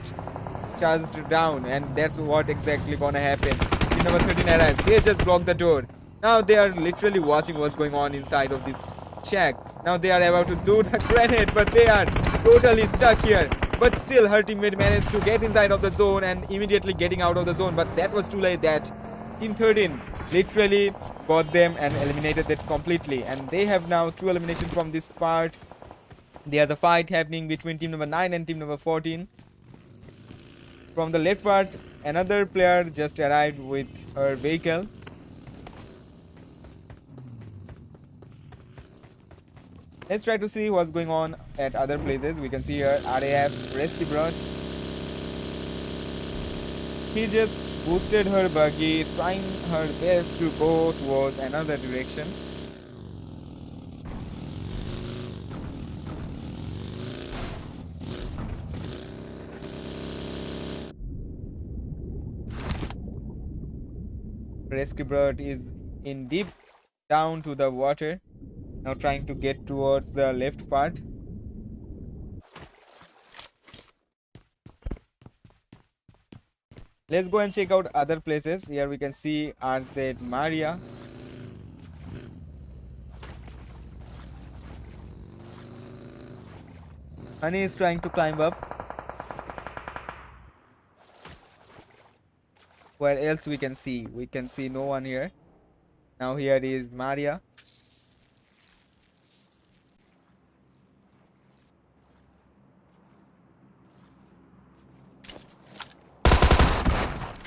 charged down, and that's what exactly gonna happen. Team number 13 arrived. They just blocked the door. Now they are literally watching what's going on inside of this shack. Now they are about to do the grenade, but they are totally stuck here. But still her teammate managed to get inside of the zone and immediately getting out of the zone, but that was too late. That team 13 literally got them and eliminated that completely, and they have now 2 elimination from this part. There's a fight happening between team number 9 and team number 14. From the left part, another player just arrived with her vehicle. Let's try to see what's going on at other places. We can see here RAF Rescue Branch. He just boosted her buggy, trying her best to go towards another direction. Rescue bird is in deep down to the water, now trying to get towards the left part. Let's go and check out other places. Here we can see RZ Maria. Honey is trying to climb up. Where else we can see? We can see no one here. Now here is Maria.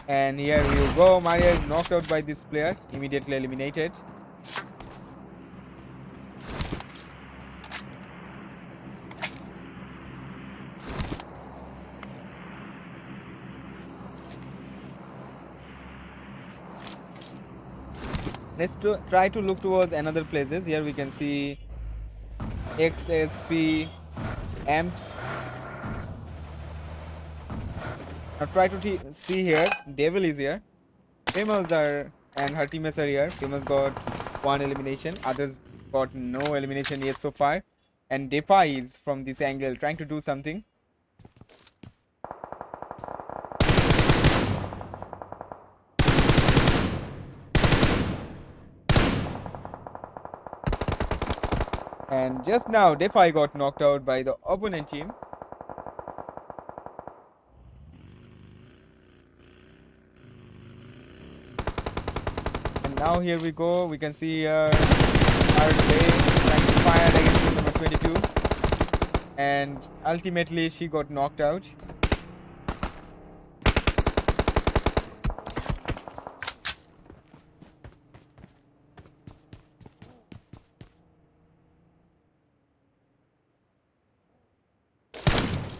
And here you go. Maria is knocked out by this player. Immediately eliminated. Let's try to look towards another places. Here we can see XSP amps. Now try to see here. Devil is here. Famous are and her teammates are here. Famous got one elimination. Others got no elimination yet so far. And Defy is from this angle trying to do something. And just now, Defy got knocked out by the opponent team. And now here we go. We can see here RATEZ trying to fire against team number 22. And ultimately, she got knocked out.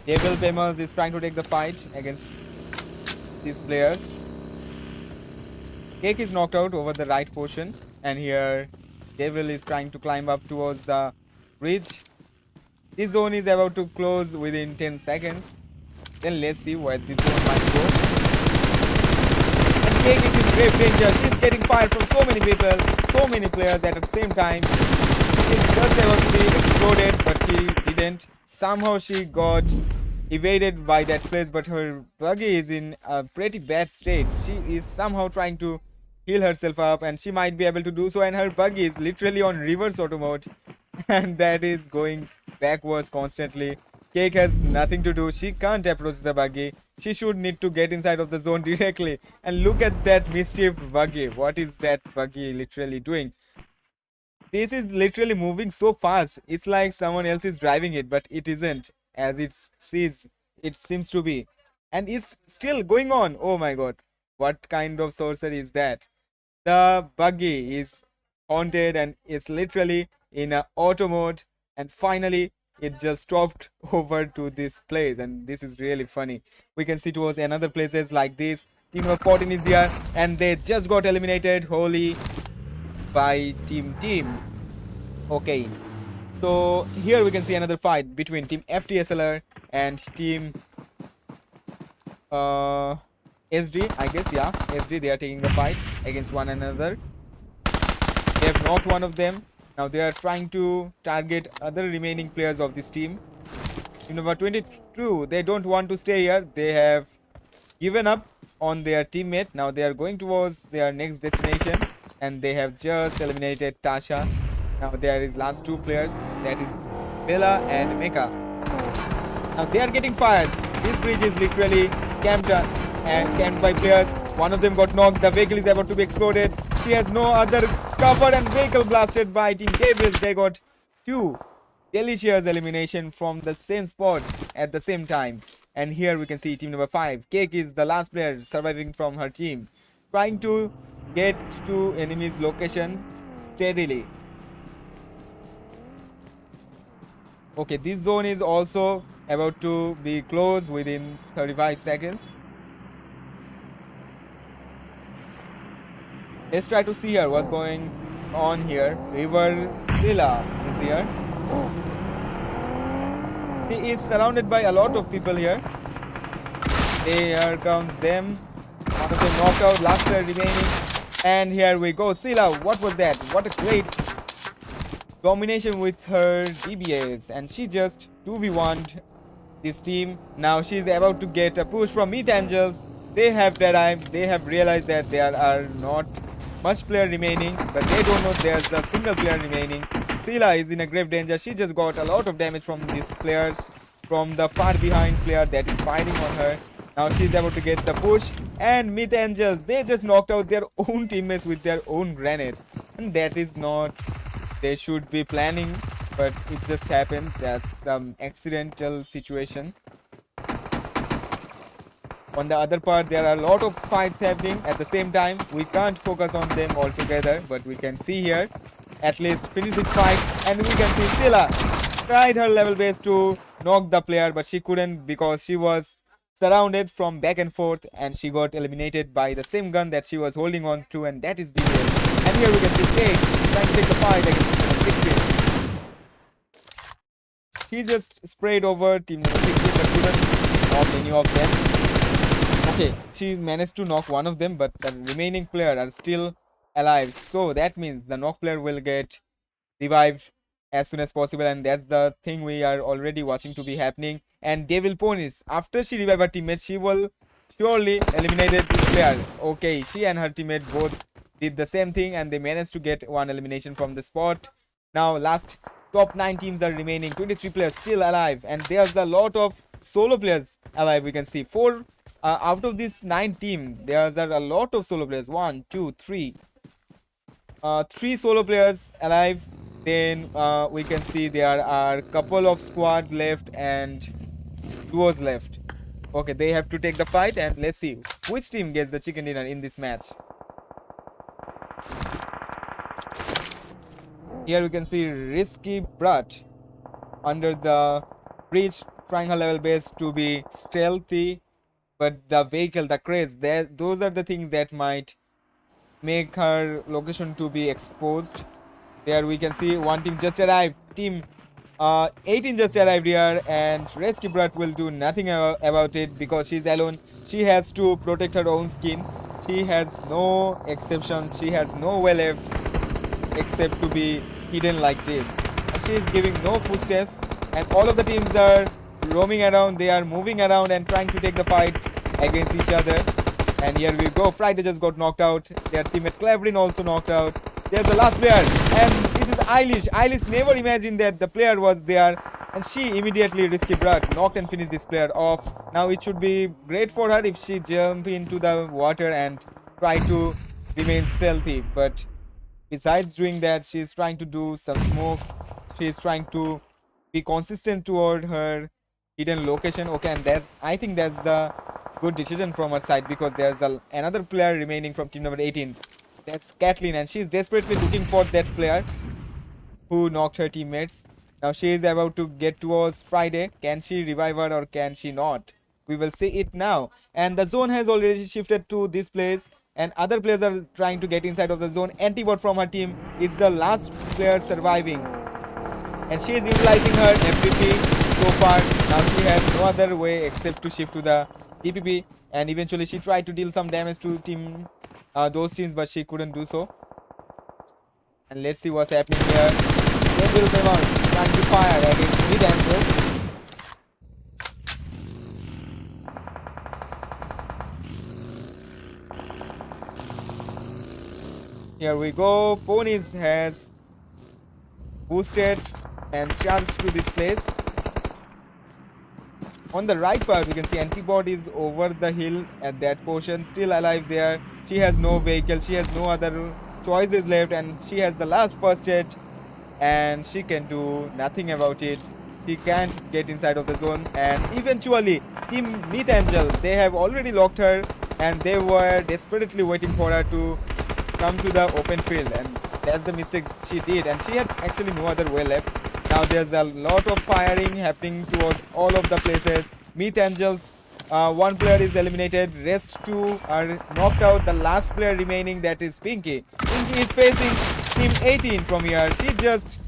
Devil Famous is trying to take the fight against these players. Cake is knocked out over the right portion, and here Devil is trying to climb up towards the bridge. This zone is about to close within 10 seconds. Then let's see where this zone might go. And Cake is in grave danger. She's getting fired from so many people, so many players at the same time. She's just about to be exploded, but she didn't. Somehow she got evaded by that place, but her buggy is in a pretty bad state. She is somehow trying to heal herself up, and she might be able to do so, and her buggy is literally on reverse auto mode and that is going backwards constantly. Cake has nothing to do. She can't approach the buggy. She should need to get inside of the zone directly. And look at that mischief buggy. What is that buggy literally doing? This is literally moving so fast. It's like someone else is driving it, but it isn't, as it seems to be. And it's still going on. Oh my god. What kind of sorcery is that? The buggy is haunted and it's literally in a auto mode, and finally it just stopped over to this place, and this is really funny. We can see towards another places like this. Team number 14 is there, and they just got eliminated wholly by team. Okay, so here we can see another fight between team FTSLR and team SD, I guess. Yeah, SD. They are taking the fight against one another. They have knocked one of them. Now they are trying to target other remaining players of this team. Team number 22, they don't want to stay here. They have given up on their teammate. Now they are going towards their next destination, and they have just eliminated Tasha. Now there is last two players, that is Bella and Mecca. Now they are getting fired. This bridge is literally camped by players. One of them got knocked. The vehicle is about to be exploded. She has no other cover, and vehicle blasted by Team Devils. They got two delicious elimination from the same spot at the same time. And here we can see team number 5. Cake is the last player surviving from her team, trying to get to enemy's location steadily. Okay, this zone is also about to be closed within 35 seconds. Let's try to see here what's going on here. Scylla is here. She is surrounded by a lot of people here. Here comes them. One of them knocked out, last player remaining. And here we go. Scylla, what was that? What a great domination with her DBS. And she just 2v1'd this team. Now she's about to get a push from Erangel. They have Dead-Eye. They have realized that there are not much player remaining, but they don't know there's a single player remaining. Scylla is in a grave danger. She just got a lot of damage from these players, from the far behind player that is fighting on her. Now she's about to get the push, and Erangel, they just knocked out their own teammates with their own grenade, and that is not they should be planning, but it just happened. There's some accidental situation. On the other part, there are a lot of fights happening at the same time. We can't focus on them all together, but we can see here, at least finish this fight, and we can see Scylla tried her level best to knock the player, but she couldn't because she was surrounded from back and forth, and she got eliminated by the same gun that she was holding on to, and that is DBS. And here we can see Kate trying to take the fight against team number 16. She just sprayed over team number 16 but couldn't knock any of them. Okay, she managed to knock one of them, but the remaining player are still alive. So that means the knock player will get revived as soon as possible, and that's the thing we are already watching to be happening. And Devil Ponies, after she revive her teammate, she will surely eliminate this player. Okay, she and her teammate both did the same thing and they managed to get one elimination from the spot. Now last top 9 teams are remaining, 23 players still alive, and there's a lot of solo players alive. We can see 4 out of this 9 team, there's a lot of solo players. 1 2 3 3 solo players alive. Then we can see there are a couple of squad left and duos left. Okay, they have to take the fight, and let's see which team gets the chicken dinner in this match. Here we can see Risky Brat under the bridge, trying her level best to be stealthy, but the vehicle, the craze, those are the things that might make her location to be exposed. There we can see one team just arrived, team 18 just arrived here, and Risky Brat will do nothing about it because she's alone. She has to protect her own skin. She has no exceptions, she has no way left except to be hidden like this, and she is giving no footsteps, and all of the teams are roaming around, they are moving around and trying to take the fight against each other. And here we go, Friday just got knocked out, their teammate Cleverin also knocked out. There's the last player, and this is Eilish. Eilish never imagined that the player was there, and she immediately, Risky Brat, knocked and finished this player off. Now it should be great for her if she jump into the water and try to remain stealthy, but besides doing that, she's trying to do some smokes. She's trying to be consistent toward her hidden location. Okay, and that, I think that's the good decision from her side, because there's another player remaining from team number 18. That's Kathleen, and she's desperately looking for that player who knocked her teammates. Now she is about to get towards Friday. Can she revive her or can she not? We will see it now. And the zone has already shifted to this place, and other players are trying to get inside of the zone. Antibot from her team is the last player surviving, and she is utilizing her FPP so far. Now she has no other way except to shift to the DPP, and eventually she tried to deal some damage to those teams, but she couldn't do so. And let's see what's happening here. Devil Ponies trying to fire against mid-angles. Here we go. Ponies has boosted and charged to this place. On the right part, we can see Antibot is over the hill at that portion, still alive there. She has no vehicle, she has no other choices left, and she has the last first aid, and she can do nothing about it. She can't get inside of the zone, and eventually Team Erangel, they have already locked her, and they were desperately waiting for her to come to the open field, and that's the mistake she did, and she had actually no other way left. Now there's a lot of firing happening towards all of the places. Erangels, one player is eliminated, rest 2 are knocked out. The last player remaining, that is Pinky. Pinky is facing team 18 from here. She just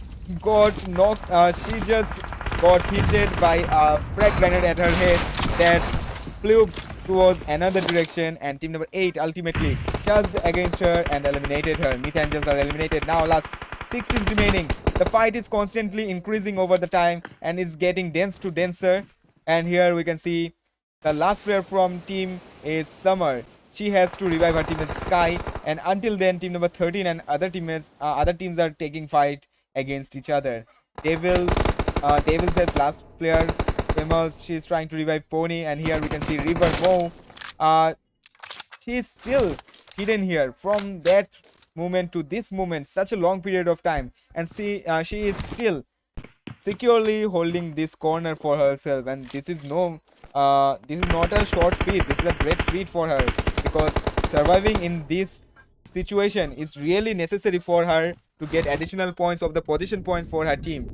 got knocked, she just got hit by a frag grenade at her head that flew towards another direction, and team number 8 ultimately charged against her and eliminated her. Erangels are eliminated. Now last 6 teams remaining. The fight is constantly increasing over the time and is getting dense to denser. And here we can see the last player from team is Summer. She has to revive her teammate Sky, and until then team number 13 and other teams are taking fight against each other. Devil says last player Camels, she's trying to revive Pony, and here we can see River Mo. She is still hidden here from that moment to this moment, such a long period of time, and she is still securely holding this corner for herself, and this is not a short feat. This is a great feat for her, because surviving in this situation is really necessary for her to get additional points of the position points for her team.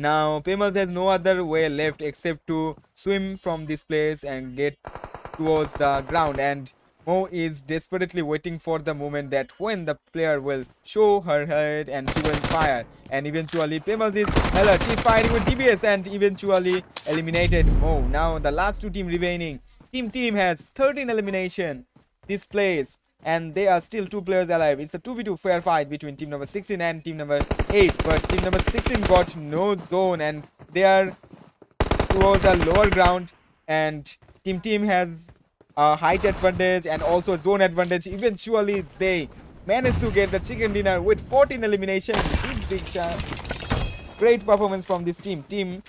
Now Pemos has no other way left except to swim from this place and get towards the ground, and Mo is desperately waiting for the moment that when the player will show her head and she will fire. And eventually Famous is alert. She's firing with DBS and eventually eliminated Mo. Now the last two team remaining. Team has 13 elimination this place. And they are still 2 players alive. It's a 2v2 fair fight between team number 16 and team number 8. But team number 16 got no zone and they are towards a lower ground. And team has a height advantage and also a zone advantage. Eventually they managed to get the chicken dinner with 14 elimination. Big shot. Great performance from this team. Team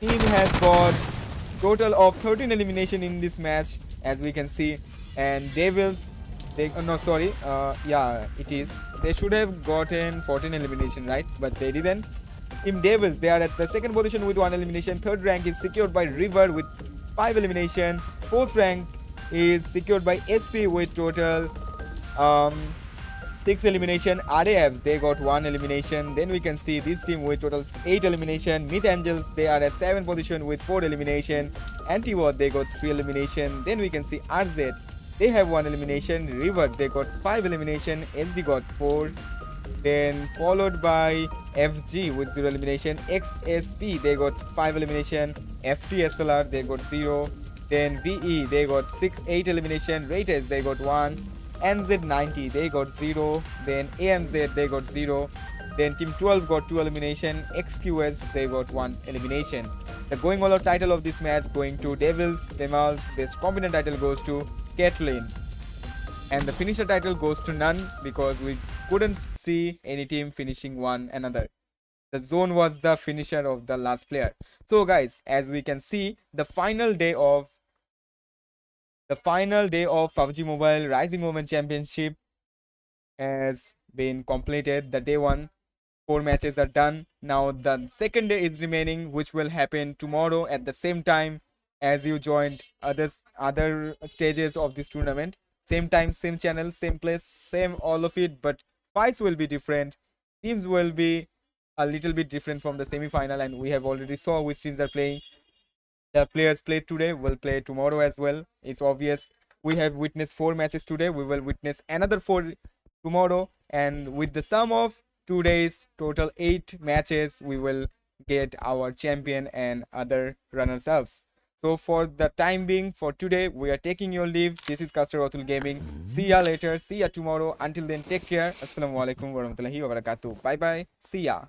has got total of 13 elimination in this match, as we can see. And Devils, they yeah, it is. They should have gotten 14 elimination, right? But they didn't. Team Devils, they are at the second position with 1 elimination. Third rank is secured by River with 5 elimination. Fourth rank is secured by SP with total 6 elimination. RAF, they got 1 elimination. Then we can see this team with total 8 elimination. Myth Angels, they are at 7th position with 4 elimination. Antiwar, they got 3 elimination. Then we can see RZ, they have 1 elimination. River, they got 5 elimination. SB got 4. Then followed by FG with 0 elimination. XSP, they got 5 elimination. FTSLR, they got 0. Then VE, they got 8 elimination. RATEZ, they got 1. NZ90, they got 0. Then AMZ, they got 0. Then Team 12 got 2 elimination. XQS, they got 1 elimination. The going all out title of this match going to Devils. Demal's best competent title goes to Caitlyn. And the finisher title goes to none because we couldn't see any team finishing one another. The zone was the finisher of the last player. So guys, as we can see, the final day of PUBG Mobile Rising Women Championship has been completed. The day 1, 4 matches are done. Now the second day is remaining, which will happen tomorrow at the same time as you joined other stages of this tournament. Same time, same channel, same place, same all of it, but fights will be different. Teams will be a little bit different from the semi-final, and we have already saw which teams are playing. The players played today will play tomorrow as well. It's obvious. We have witnessed 4 matches today. We will witness another 4 tomorrow, and with the sum of 2 days, total 8 matches, we will get our champion and other runners-ups. So for the time being, for today, we are taking your leave. This is Caster Otul Gaming. See ya later. See ya tomorrow. Until then, take care. Assalamualaikum warahmatullahi wabarakatuh. Bye bye. See ya.